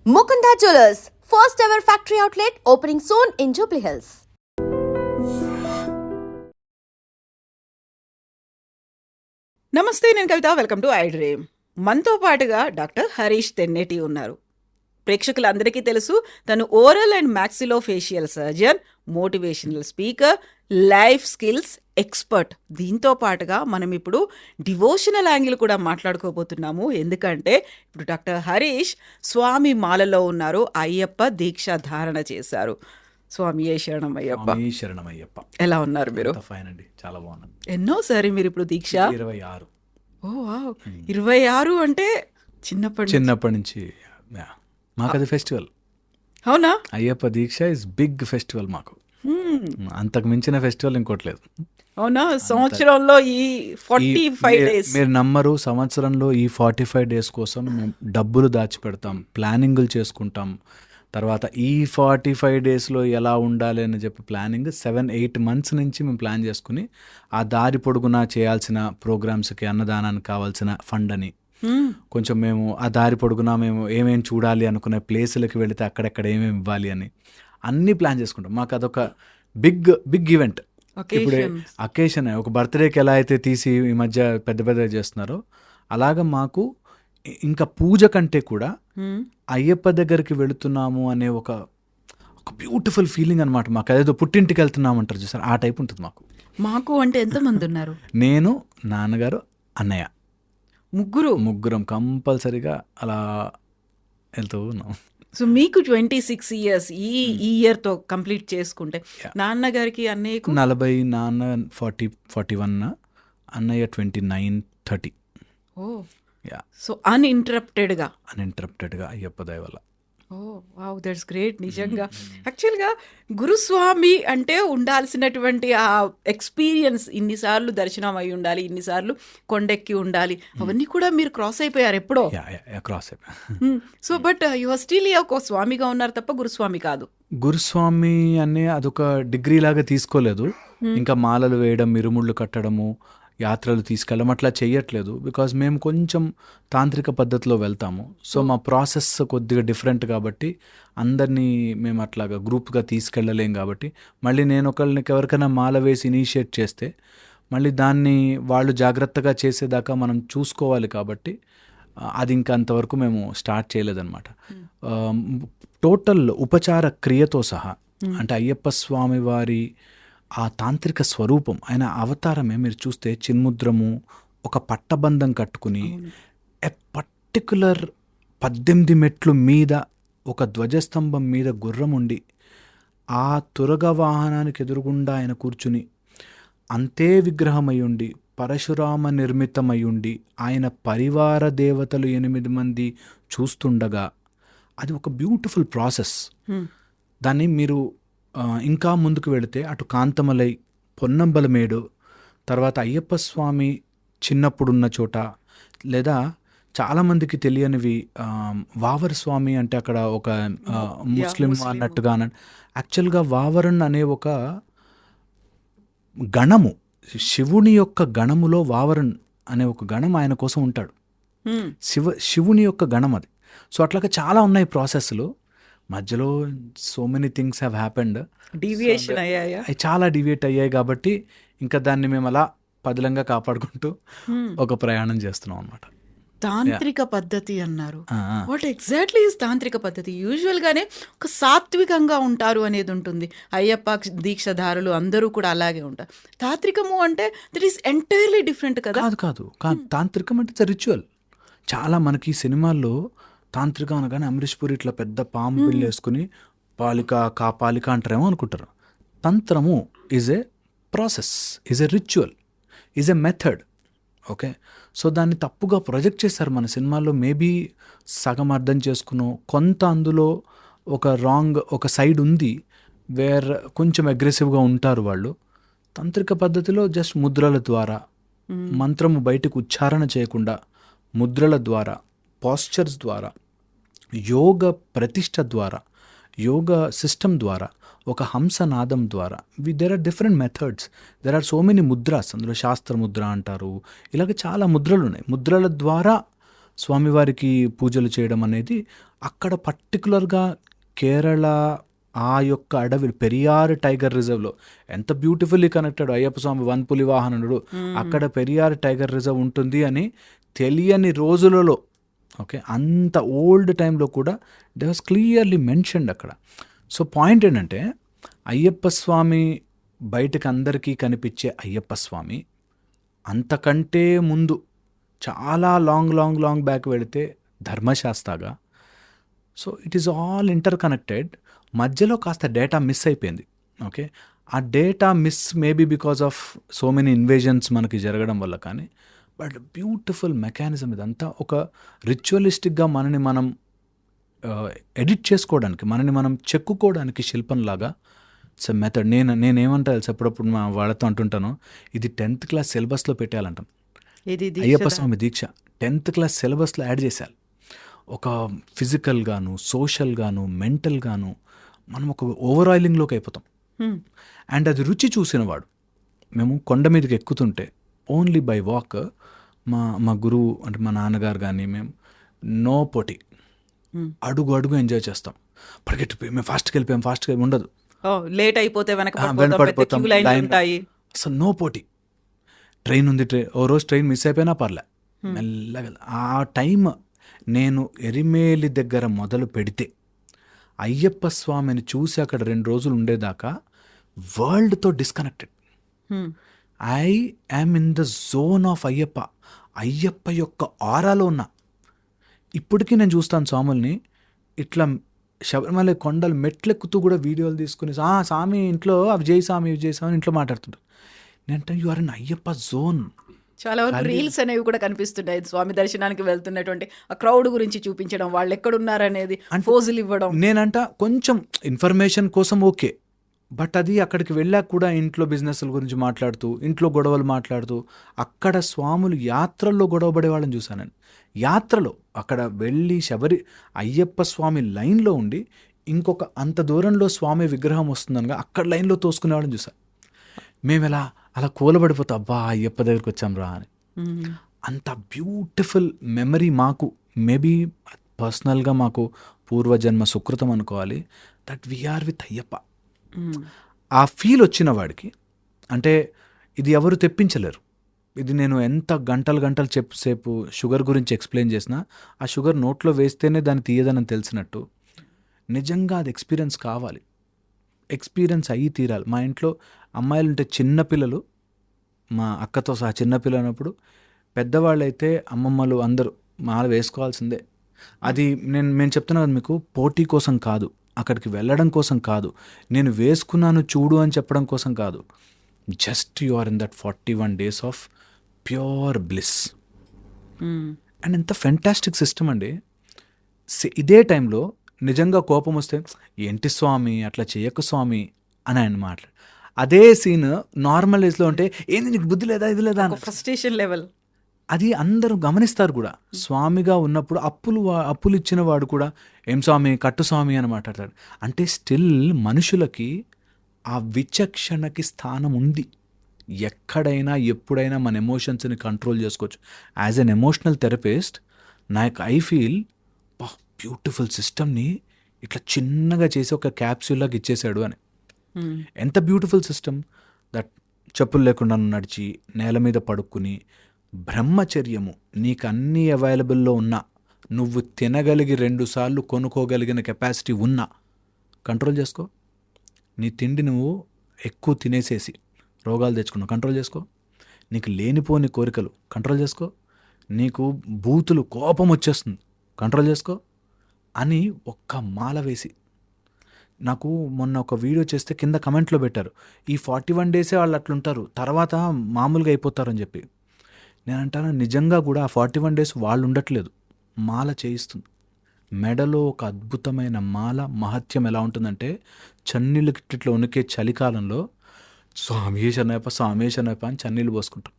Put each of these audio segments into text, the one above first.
Mukunda Jewelers, first ever factory outlet opening soon in Jubilee Hills. నమస్తే, నేను Kavitha. Welcome to I Dream. మనతో పాటుగా doctor Harish Tenneti ఉన్నారు. ప్రేక్షకులందరికీ తెలుసు, తను oral and maxillofacial surgeon, motivational speaker, life skills expert. దీంతో పాటుగా మనం ఇప్పుడు డివోషనల్ యాంగిల్ కూడా మాట్లాడుకోబోతున్నాము. ఎందుకంటే ఇప్పుడు డాక్టర్ హరీష్ స్వామి మాలలో ఉన్నారు, అయ్యప్ప దీక్ష ధారణ చేశారు. స్వామి శరణమయ్యప్ప. శరణమయ్యప్ప. ఎలా ఉన్నారు మీరు? ఫైన్ అండి, చాలా బాగున్నాను. ఎన్నోసారి మీరు ఇప్పుడు దీక్ష? 26. ఓ వావ్, 26 అంటే చిన్నప్పటి నుంచి మాకు అది ఫెస్టివల్. అవునా? అయ్యప్ప దీక్ష ఇస్ బిగ్ ఫెస్టివల్ మాకు. అంతకు మించిన ఫెస్టివల్ ఇంకోటి లేదు. అవునా? సంవత్సరంలో ఈ 45 days మీరు నమ్మరు, సంవత్సరంలో ఈ 45 days కోసం మేము డబ్బులు దాచిపెడతాం, ప్లానింగులు చేసుకుంటాం. తర్వాత ఈ 45 daysలో ఎలా ఉండాలి అని చెప్పి ప్లానింగ్ 7-8 months నుంచి మేము ప్లాన్ చేసుకుని ఆ దారి పొడుగునా చేయాల్సిన ప్రోగ్రామ్స్కి, అన్నదానానికి కావాల్సిన ఫండ్ అని కొంచెం మేము ఆ దారి పొడుగునా మేము ఏమేమి చూడాలి అనుకునే ప్లేసులకి వెళితే అక్కడెక్కడ ఏమేమి ఇవ్వాలి అని అన్నీ ప్లాన్ చేసుకుంటాం. మాకు అదొక బిగ్ ఈవెంట్. ఇప్పుడు అకేషన్, ఒక బర్త్డేకి ఎలా అయితే తీసి ఈ మధ్య పెద్ద చేస్తున్నారో అలాగా మాకు ఇంకా పూజ కంటే కూడా అయ్యప్ప దగ్గరికి వెళుతున్నాము అనే ఒక బ్యూటిఫుల్ ఫీలింగ్ అనమాట. మాకు అదేదో పుట్టింటికి వెళ్తున్నాము అంటారు చూసారు, ఆ టైప్ ఉంటుంది మాకు. అంటే ఎంతమంది ఉన్నారు? నేను, నాన్నగారు, అన్నయ్య, ముగ్గురం కంపల్సరీగా అలా వెళ్తూ ఉన్నాం. సో మీకు 26 years ఈ ఇయర్తో కంప్లీట్ చేసుకుంటే, నాన్నగారికి అన్నయ్యకు 40, నాన్న 40-41, అన్నయ్య 29-30. ఓ యా. సో అన్ఇంటరప్టెడ్గా అయ్యప్ప దయ వల్ల. ఓ వావ్, దట్స్ గ్రేట్. నిజంగా యాక్చువల్గా గురుస్వామి అంటే ఉండాల్సినటువంటి ఆ ఎక్స్పీరియన్స్, ఇన్నిసార్లు దర్శనం అయి ఉండాలి, ఇన్నిసార్లు కొండెక్కి ఉండాలి, అవన్నీ కూడా మీరు క్రాస్ అయిపోయారు ఎప్పుడో. క్రాస్ అయిపోయా. So but you are still ఒక స్వామిగా ఉన్నారు తప్ప గురుస్వామి కాదు. గురుస్వామి అనే అదొక డిగ్రీ లాగా తీసుకోలేదు. ఇంకా మాలలు వేయడం, ఇరుముళ్ళు కట్టడము, యాత్రలు తీసుకెళ్ళడం అట్లా చేయట్లేదు. బికాజ్ మేము కొంచెం తాంత్రిక పద్ధతిలో వెళ్తాము. సో మా ప్రాసెస్ కొద్దిగా డిఫరెంట్ కాబట్టి అందరినీ మేము అట్లాగా గ్రూప్గా తీసుకెళ్ళలేం. కాబట్టి మళ్ళీ నేను ఎవరికైనా మాల వేసి ఇనిషియేట్ చేస్తే మళ్ళీ దాన్ని వాళ్ళు జాగ్రత్తగా చేసేదాకా మనం చూసుకోవాలి. కాబట్టి అది ఇంకా అంతవరకు మేము స్టార్ట్ చేయలేదన్నమాట. టోటల్ ఉపచార క్రియతో సహా, అంటే అయ్యప్ప స్వామి వారి ఆ తాంత్రిక స్వరూపం, ఆయన అవతారమే మీరు చూస్తే చిన్ముద్రము, ఒక పట్టబంధం కట్టుకుని ఎ పర్టికులర్ 18 మెట్లు మీద ఒక ధ్వజస్తంభం మీద గుర్రం ఉండి ఆ తురగ వాహనానికి ఎదురుగుండా ఆయన కూర్చుని అంతే విగ్రహమయ్యుండి, పరశురామ నిర్మితమయ్యుండి, ఆయన పరివార దేవతలు 8 మంది చూస్తుండగా అది ఒక బ్యూటిఫుల్ ప్రాసెస్. దాన్ని మీరు ఇంకా ముందుకు వెళితే అటు కాంతమలై, పొన్నంబలమేడు, తర్వాత అయ్యప్ప స్వామి చిన్నప్పుడున్న చోట, లేదా చాలామందికి తెలియనివి వావర్ స్వామి అంటే అక్కడ ఒక ముస్లిం అన్నట్టుగా. యాక్చువల్గా వావరన్ అనే ఒక గణము, శివుని యొక్క గణములో వావరన్ అనే ఒక గణం ఆయన కోసం ఉంటాడు. శివుని యొక్క గణం అది. సో అట్లాగా చాలా ఉన్నాయి ప్రాసెస్లు. మధ్యలో so many things have happened. Deviation అయ్యాయి, చాలా డీవియేట్ అయ్యాయి. కాబట్టి ఇంకా దాన్ని మేము అలా పదిలంగా కాపాడుకుంటూ ఒక ప్రయాణం చేస్తున్నాం అన్నమాట. తాంత్రిక పద్ధతి అన్నారు. వాట్ ఎగ్జాక్ట్లీ ఈజ్ తాంత్రిక పద్ధతి? యూజువల్గానే ఒక సాత్వికంగా ఉంటారు అనేది ఉంటుంది. అయ్యప్ప దీక్షధారులు అందరూ కూడా అలాగే ఉంటారు. తాంత్రికము అంటే దట్ ఈస్ ఎంటైర్లీ డిఫరెంట్ కదా? కాదు. తాంత్రికం అంటే ఇట్స్ రిచువల్. చాలా మనకి సినిమాల్లో తాంత్రికం అనగానే అమరీష్ పూరి ఇట్లా పెద్ద పాము బిల్లు వేసుకుని పాలిక అంటారేమో అనుకుంటారు. తంత్రము is a process, is a ritual, is a method. Okay, so దాన్ని తప్పుగా ప్రొజెక్ట్ చేస్తారు మన సినిమాల్లో. మేబీ సగం అర్థం చేసుకున్నాం, కొంత అందులో ఒక సైడ్ ఉంది వేర్ కొంచెం అగ్రెసివ్గా ఉంటారు వాళ్ళు. తాంత్రిక పద్ధతిలో జస్ట్ ముద్రల ద్వారా, మంత్రము బయటకు ఉచ్చారణ చేయకుండా ముద్రల ద్వారా, పాస్చర్స్ ద్వారా, యోగ ప్రతిష్ట ద్వారా, యోగ సిస్టమ్ ద్వారా, ఒక హంసనాదం ద్వారా, there are different methods, there are so many mudras. అందులో శాస్త్ర ముద్ర అంటారు, ఇలాగ చాలా ముద్రలు ఉన్నాయి. ముద్రల ద్వారా స్వామివారికి పూజలు చేయడం అనేది అక్కడ పర్టికులర్గా కేరళ ఆ యొక్క అడవి పెరియార్ టైగర్ రిజర్వ్లో ఎంత బ్యూటిఫుల్లీ కనెక్టెడ్ అయ్యప్ప స్వామి వన్ పులి వాహనుడు అక్కడ పెరియార్ టైగర్ రిజర్వ్ ఉంటుంది అని తెలియని రోజులలో ఓకే అంత ఓల్డ్ టైంలో కూడా దే వాస్ క్లియర్లీ మెన్షన్డ్ అక్కడ. సో పాయింట్ ఏంటంటే అయ్యప్ప స్వామి బయటకు అందరికీ కనిపించే అయ్యప్ప స్వామి అంతకంటే ముందు చాలా లాంగ్ బ్యాక్ వెళితే ధర్మశాస్త్రగా. So it is all interconnected. మధ్యలో కాస్త డేటా మిస్ అయిపోయింది. ఓకే ఆ data miss maybe because of so many invasions మనకి జరగడం వల్ల, కానీ బట్ బ్యూటిఫుల్ మెకానిజం ఇదంతా. ఒక రిచువలిస్టిక్గా మనని మనం ఎడిట్ చేసుకోవడానికి, మనని మనం చెక్కుకోవడానికి శిల్పంలాగా ఇట్స్ ఎ మెథడ్. నేనేమంటా తెలుసు, అప్పుడప్పుడు మా వాళ్ళతో అంటుంటాను, ఇది 10th క్లాస్ సిలబస్లో పెట్టాలంటాను. అయ్యప్ప స్వామి దీక్ష 10th క్లాస్ సిలబస్లో యాడ్ చేశారు. ఒక ఫిజికల్గాను, సోషల్గాను, మెంటల్గాను మనం ఒక ఓవర్ ఆయిలింగ్లోకి అయిపోతాం. అండ్ అది రుచి చూసినవాడు. మేము కొండ మీదకి ఎక్కుతుంటే ఓన్లీ బై వాక్ మా గురువు అంటే మా నాన్నగారు కానీ మేము నో పోటీ అడుగు ఎంజాయ్ చేస్తాం. పరిగెట్టిపోయి మేము ఫాస్ట్కి వెళ్ళిపోయాం ఉండదు. లేట్ అయిపోతే వెనకపడిపోతాం. అసలు నో పోటీ. ట్రైన్ ఉంది, ఓ రోజు ట్రైన్ మిస్ అయిపోయినా పర్లే మెల్లగా. ఆ టైం నేను ఎరిమేలి దగ్గర మొదలు పెడితే అయ్యప్ప స్వామిని చూసి అక్కడ 2 రోజులు ఉండేదాకా వరల్డ్తో disconnected. I am in the zone of Ayyappa యొక్క ఆరాలో ఉన్నా. ఇప్పటికీ నేను చూస్తాను స్వాముల్ని ఇట్లా శబరిమల కొండలు మెట్లెక్కుతూ కూడా వీడియోలు తీసుకుని స్వామి ఇంట్లో అవి చేయి స్వామి ఇవి చేయి స్వామి ఇంట్లో మాట్లాడుతుంటారు. నేనంటే you are in Ayyappa zone. చాలా వరకు రీల్స్ అనేవి కూడా కనిపిస్తున్నాయి, స్వామి దర్శనానికి వెళ్తున్నటువంటి ఆ క్రౌడ్ గురించి చూపించడం, వాళ్ళు ఎక్కడున్నారనేది ఫోజులు ఇవ్వడం. నేనంట కొంచెం ఇన్ఫర్మేషన్ కోసం ఓకే, బట్ అది అక్కడికి వెళ్ళాక కూడా ఇంట్లో బిజినెస్ల గురించి మాట్లాడుతూ, ఇంట్లో గొడవలు మాట్లాడుతూ, అక్కడ స్వాములు యాత్రల్లో గొడవ పడే వాళ్ళని చూశాను నేను. యాత్రలో అక్కడ వెళ్ళి అయ్యప్ప స్వామి లైన్లో ఉండి ఇంకొక అంత దూరంలో స్వామి విగ్రహం వస్తుందనగా అక్కడ లైన్లో తోసుకునే వాళ్ళని చూసాను. మేము అలా కూలబడిపోతాం, అబ్బా అయ్యప్ప దగ్గరికి వచ్చాం రా అని. అంత బ్యూటిఫుల్ మెమరీ మాకు, మేబీ పర్సనల్గా మాకు పూర్వజన్మ సుకృతం అనుకోవాలి, దట్ వీఆర్ విత్ అయ్యప్ప. ఆ ఫీల్ వచ్చిన వాడికి అంటే ఇది ఎవరు తెప్పించలేరు. ఇది నేను ఎంత గంటలు సేపు షుగర్ గురించి ఎక్స్ప్లెయిన్ చేసినా ఆ షుగర్ నోట్లో వేస్తేనే దాన్ని తీయదని తెలిసినట్టు నిజంగా అది ఎక్స్పీరియన్స్ కావాలి, ఎక్స్పీరియన్స్ అయ్యి తీరాలి. మా ఇంట్లో అమ్మాయిలు ఉంటే చిన్నపిల్లలు, మా అక్కతో సహా చిన్నపిల్లలు అన్నప్పుడు, పెద్దవాళ్ళైతే అమ్మమ్మలు అందరూ మాల వేసుకోవాల్సిందే. అది మేము చెప్తున్నాను కదా మీకు, పోటీ కోసం కాదు, అక్కడికి వెళ్ళడం కోసం కాదు, నేను వేసుకున్నాను చూడు అని చెప్పడం కోసం కాదు. Just you are in that 41 days of pure bliss. And ఎంత ఫెంటాస్టిక్ సిస్టమ్ అండి. ఇదే టైంలో నిజంగా కోపం వస్తే ఏంటి స్వామి అట్లా చేయకు స్వామి అని ఆయన మాట్లాడు. అదే సీన్ నార్మల్ ఏజ్లో ఉంటే ఏంది నీకు బుద్ధి లేదా ఇది లేదా ఫ్రస్ట్రేషన్ లెవెల్. అది అందరూ గమనిస్తారు కూడా. స్వామిగా ఉన్నప్పుడు అప్పులు ఇచ్చిన వాడు కూడా ఏం స్వామి కట్టు స్వామి అని మాట్లాడతాడు. అంటే స్టిల్ మనుషులకి ఆ విచక్షణకి స్థానం ఉంది. ఎక్కడైనా ఎప్పుడైనా మన ఎమోషన్స్ని కంట్రోల్ చేసుకోవచ్చు. As an emotional therapist I feel beautiful సిస్టమ్ని ఇట్లా చిన్నగా చేసి ఒక క్యాప్సూల్లాగా ఇచ్చేసాడు అని. ఎంత బ్యూటిఫుల్ సిస్టమ్ దట్. చెప్పులు లేకుండా నడిచి నేల మీద పడుకుని బ్రహ్మచర్యము నీకు అన్నీ అవైలబుల్లో ఉన్నా, నువ్వు తినగలిగి 2 సార్లు కొనుక్కోగలిగిన కెపాసిటీ ఉన్నా కంట్రోల్ చేసుకో. నీ తిండి నువ్వు ఎక్కువ తినేసేసి రోగాలు తెచ్చుకున్నావు, కంట్రోల్ చేసుకో. నీకు లేనిపోని కోరికలు కంట్రోల్ చేసుకో. నీకు బూతులు కోపం వచ్చేస్తుంది, కంట్రోల్ చేసుకో అని ఒక్క మాల వేసి. నాకు మొన్న ఒక వీడియో చేస్తే కింద కమెంట్లో పెట్టారు, ఈ 41 days వాళ్ళు అట్లుంటారు, తర్వాత మామూలుగా అయిపోతారని చెప్పి. నేను అంటాను నిజంగా కూడా ఆ 41 days వాళ్ళు ఉండట్లేదు, మాల చేయిస్తుంది. మెడలో ఒక అద్భుతమైన మాల మహత్యం ఎలా ఉంటుందంటే, చన్నీళ్ళు కిట్టిట్లో ఉనికే చలికాలంలో స్వామి శనయప అని చన్నీళ్ళు పోసుకుంటాం.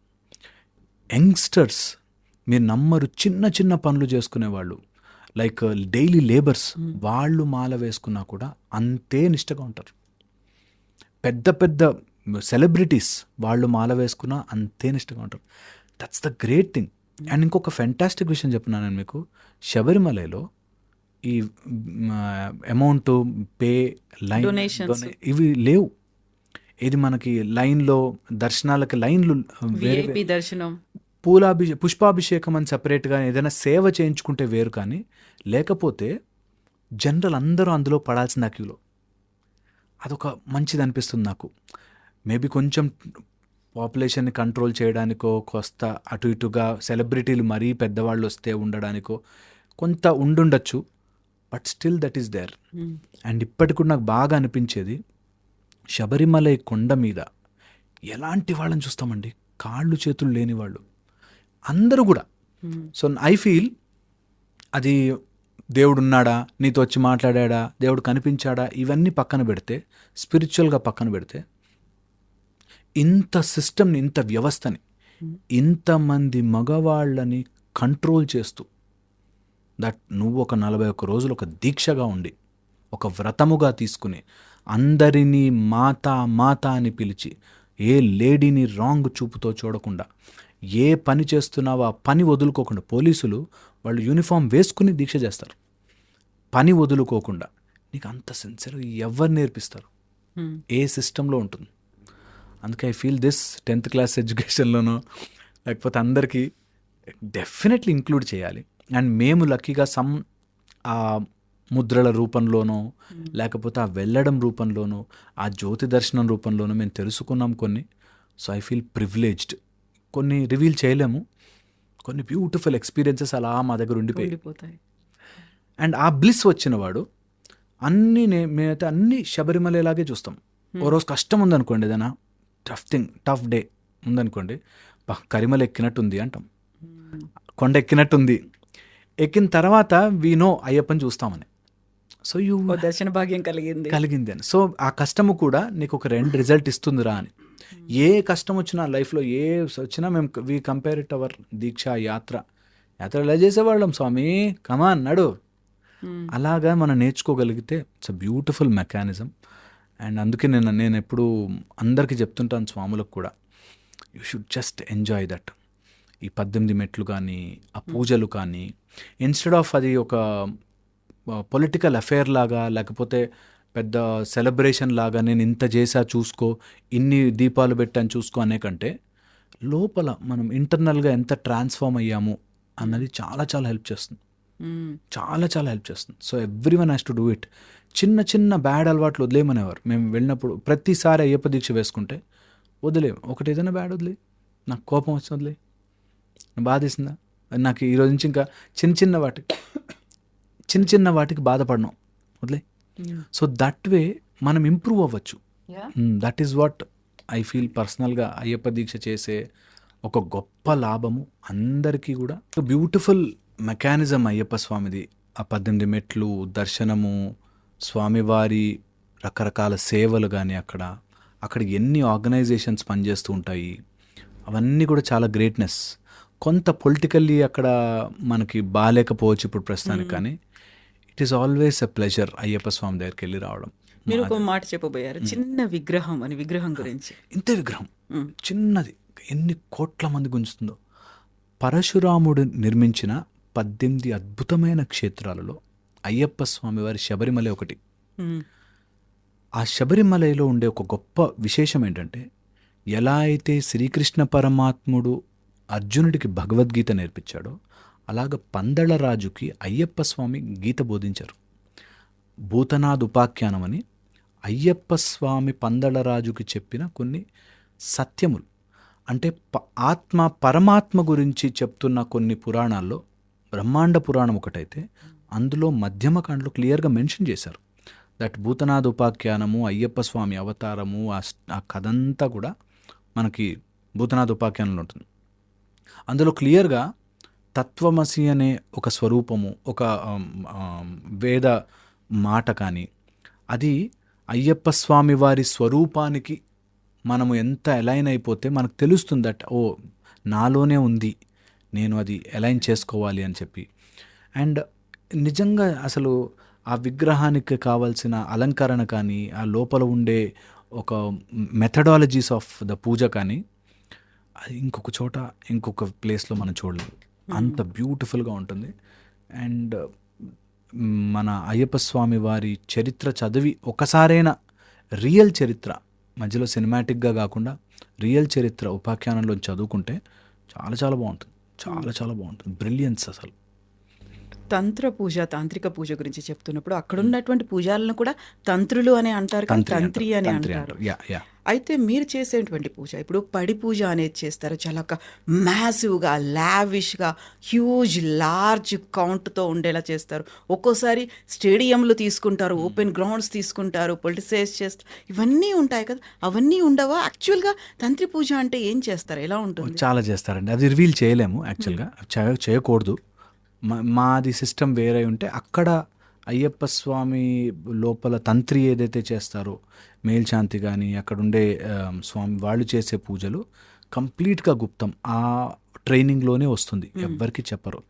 యంగ్స్టర్స్ మీరు నమ్మరు, చిన్న పనులు చేసుకునేవాళ్ళు, లైక్ డైలీ లేబర్స్, వాళ్ళు మాల వేసుకున్నా కూడా అంతే నిష్టగా ఉంటారు. పెద్ద సెలబ్రిటీస్ వాళ్ళు మాల వేసుకున్నా అంతే నిష్టగా ఉంటారు. That's the great thing. And ఇంకొక ఫెంటాస్టిక్ విషయం చెప్తున్నాను నేను మీకు. శబరిమలలో ఈ అమౌంట్ పే లైన్ Donations. ఇవి లేవు. ఇది మనకి లైన్లో దర్శనాలకి లైన్లు వేరే విఐపి దర్శనం. పుష్పాభిషేకం అని సపరేట్గా ఏదైనా సేవ చేయించుకుంటే వేరు, కానీ లేకపోతే జనరల్ అందరూ అందులో పడాల్సిన క్యూలో. అదొక మంచిది అనిపిస్తుంది నాకు. మేబీ కొంచెం పాపులేషన్ని కంట్రోల్ చేయడానికో, కొస్త అటు ఇటుగా సెలబ్రిటీలు మరీ పెద్దవాళ్ళు వస్తే ఉండడానికో కొంత ఉండుండొచ్చు, but still that is there. And ఇప్పటికి కూడా నాకు బాగా అనిపించేది, శబరిమలై కొండ మీద ఎలాంటి వాళ్ళని చూస్తామండి, కాళ్ళు చేతులు లేని వాళ్ళు అందరూ కూడా. సో ఐ ఫీల్ అది దేవుడు ఉన్నాడా, నీతో వచ్చి మాట్లాడా, దేవుడు కనిపించాడా, ఇవన్నీ పక్కన పెడితే, స్పిరిచువల్గా పక్కన పెడితే, ఇంత సిస్టమ్ని, ఇంత వ్యవస్థని, ఇంతమంది మగవాళ్ళని కంట్రోల్ చేస్తూ, దట్ నువ్వు ఒక 41 రోజులు ఒక దీక్షగా ఉండి, ఒక వ్రతముగా తీసుకుని, అందరినీ మాత మాత అని పిలిచి, ఏ లేడీని రాంగ్ చూపుతో చూడకుండా, ఏ పని చేస్తున్నావో ఆ పని వదులుకోకుండా, పోలీసులు వాళ్ళు యూనిఫామ్ వేసుకుని దీక్ష చేస్తారు, పని వదులుకోకుండా. నీకు అంత సిన్సియర్ ఎవరు నేర్పిస్తారు? ఏ సిస్టంలో ఉంటుంది? అందుకే I feel this 10th class ఎడ్యుకేషన్లోనో లేకపోతే అందరికీ డెఫినెట్లీ ఇంక్లూడ్ చేయాలి. అండ్ మేము లక్కీగా ఆ ముద్రల రూపంలోనో, లేకపోతే ఆ వెళ్ళడం రూపంలోనో, ఆ జ్యోతి దర్శనం రూపంలోనో మేము తెలుసుకున్నాం కొన్ని. So I feel privileged. కొన్ని రివీల్ చేయలేము, కొన్ని బ్యూటిఫుల్ ఎక్స్పీరియన్సెస్ అలా మా దగ్గర ఉండిపోతాయి. అండ్ ఆ బ్లిస్ వచ్చిన వాడు మేమైతే అన్నీ శబరిమలలాగే చూస్తాం. ఓ రోజు కష్టం ఉందనుకోండి, ఏదైనా టఫ్ డే ఉందనుకోండి, కరిమల ఎక్కినట్టుంది అంటాం, కొండ ఎక్కినట్టుంది. ఎక్కిన తర్వాత వీనో అయ్యప్పని చూస్తామని. సో దర్శన భాగ్యం కలిగింది అని. సో ఆ కష్టము కూడా నీకు ఒక రిజల్ట్ ఇస్తుందిరా అని. ఏ కష్టం వచ్చినా లైఫ్లో ఏ వచ్చినా మేము వీ కంపేర్ ఇట్ అవర్ దీక్ష యాత్ర ఎలా చేసేవాళ్ళం, స్వామి కమాన్ నడు, అలాగా మనం నేర్చుకోగలిగితే it's a beautiful mechanism. And అందుకే నేను ఎప్పుడు అందరికీ చెప్తుంటాను, స్వాములకు కూడా, you should just enjoy that. ఈ 18 మెట్లు కానీ, ఆ పూజలు కానీ, ఇన్స్టెడ్ ఆఫ్ అది ఒక పొలిటికల్ అఫేర్ లాగా, లేకపోతే పెద్ద సెలబ్రేషన్ లాగా, నేను ఇంత చేసా చూసుకో, ఇన్ని దీపాలు పెట్టాను చూసుకో అనే కంటే, లోపల మనం ఇంటర్నల్గా ఎంత ట్రాన్స్ఫార్మ్ అయ్యాము అన్నది చాలా చాలా హెల్ప్ చేస్తుంది. చాలా హెల్ప్ చేస్తుంది. So every one has to do it. చిన్న బ్యాడ్ అలవాట్లు వదిలేయమనేవారు మేము వెళ్ళినప్పుడు. ప్రతిసారి అయ్యప్ప దీక్ష వేసుకుంటే వదిలేము, ఒకటి ఏదైనా బ్యాడ్ వదిలే, నాకు కోపం వచ్చింది వదిలే, బాధేసిందా, నాకు ఈరోజు నుంచి ఇంకా చిన్న వాటికి బాధపడను వదిలే. సో దట్ వే మనం ఇంప్రూవ్ అవ్వచ్చు. That is what I feel పర్సనల్గా అయ్యప్ప దీక్ష చేసే ఒక గొప్ప లాభము అందరికీ కూడా. బ్యూటిఫుల్ మెకానిజం అయ్యప్ప స్వామిది. ఆ 18 మెట్లు దర్శనము, స్వామివారి రకరకాల సేవలు కానీ, అక్కడ ఎన్ని ఆర్గనైజేషన్స్ పనిచేస్తూ ఉంటాయి, అవన్నీ కూడా చాలా గ్రేట్నెస్. కొంత పొలిటికల్లీ అక్కడ మనకి బాగాలేకపోవచ్చు ఇప్పుడు ప్రస్తుతానికి, కానీ it is always a pleasure Ayyappa Swami దగ్గరికి వెళ్ళి రావడం. మీరు ఒక మాట చెప్పబోయారు, చిన్న విగ్రహం అని. విగ్రహం గురించి, ఇంతే విగ్రహం చిన్నది, ఎన్ని కోట్ల మంది గుంజుతుందో. పరశురాముడు నిర్మించిన 18 అద్భుతమైన క్షేత్రాలలో అయ్యప్ప స్వామి వారి శబరిమల ఒకటి. ఆ శబరిమలలో ఉండే ఒక గొప్ప విశేషం ఏంటంటే, ఎలా అయితే శ్రీకృష్ణ పరమాత్ముడు అర్జునుడికి భగవద్గీత నేర్పించాడో, అలాగ పందళరాజుకి అయ్యప్ప స్వామి గీత బోధించారు. భూతనాథ్ ఉపాఖ్యానం అని అయ్యప్ప స్వామి పందళరాజుకి చెప్పిన కొన్ని సత్యములు. అంటే పరమాత్మ గురించి చెప్తున్న కొన్ని పురాణాల్లో బ్రహ్మాండ పురాణం ఒకటైతే, అందులో మధ్యమకాండలో క్లియర్గా మెన్షన్ చేశారు దట్ భూతనాథ్ ఉపాఖ్యానము, అయ్యప్ప స్వామి అవతారము, ఆ కథంతా కూడా మనకి భూతనాథ్ ఉపాఖ్యానంలో ఉంటుంది. అందులో క్లియర్గా తత్వమసి అనే ఒక స్వరూపము, ఒక వేద మాట కానీ, అది అయ్యప్ప స్వామి వారి స్వరూపానికి మనము ఎంత అలైన్ అయిపోతే మనకు తెలుస్తుంది దట్ ఓ నాలోనే ఉంది, నేను అది అలైన్ చేసుకోవాలి అని చెప్పి. అండ్ నిజంగా అసలు ఆ విగ్రహానికి కావాల్సిన అలంకరణ కానీ, ఆ లోపల ఉండే ఒక మెథడాలజీస్ ఆఫ్ ద పూజ కానీ అది ఇంకొక చోట ఇంకొక ప్లేస్లో మనం చూడలేము. అంత బ్యూటిఫుల్గా ఉంటుంది. అండ్ మన అయ్యప్ప స్వామి వారి చరిత్ర చదివి ఒకసారైనా రియల్ చరిత్ర, మధ్యలో సినిమాటిక్గా కాకుండా రియల్ చరిత్ర ఉపాఖ్యానంలో చదువుకుంటే చాలా చాలా బాగుంటుంది. చాలా చాలా బాగుంటుంది. బ్రిలియన్స్ అసలు. తంత్ర పూజ, తాంత్రిక పూజ గురించి చెప్తున్నప్పుడు అక్కడ ఉన్నటువంటి పూజలను కూడా తంత్రులు అని అంటారు, కానీ తంత్రి అని అంటారు. యా. అయితే మీరు చేసేటువంటి పూజ, ఇప్పుడు పడి పూజ అనేది చేస్తారు, చాలా మ్యాసివ్గా, లావిష్గా, హ్యూజ్ లార్జ్ కౌంట్తో ఉండేలా చేస్తారు. ఒక్కోసారి స్టేడియంలు తీసుకుంటారు, ఓపెన్ గ్రౌండ్స్ తీసుకుంటారు, పొలిటిసైజ్ చేస్తారు, ఇవన్నీ ఉంటాయి కదా, అవన్నీ ఉండవా? యాక్చువల్గా తంత్రి పూజ అంటే ఏం చేస్తారు, ఎలా ఉంటుంది? చాలా చేస్తారండి. అది రివీల్ చేయలేము యాక్చువల్గా, చేయకూడదు. మాది సిస్టమ్ వేరే ఉంటే అక్కడ అయ్యప్ప స్వామి లోపల తంత్రి ఏదైతే చేస్తారో, మేల్శాంతి కానీ అక్కడ ఉండే స్వామి వాళ్ళు చేసే పూజలు కంప్లీట్గా గుప్తం. ఆ ట్రైనింగ్లోనే వస్తుంది, ఎవ్వరికి చెప్పరు.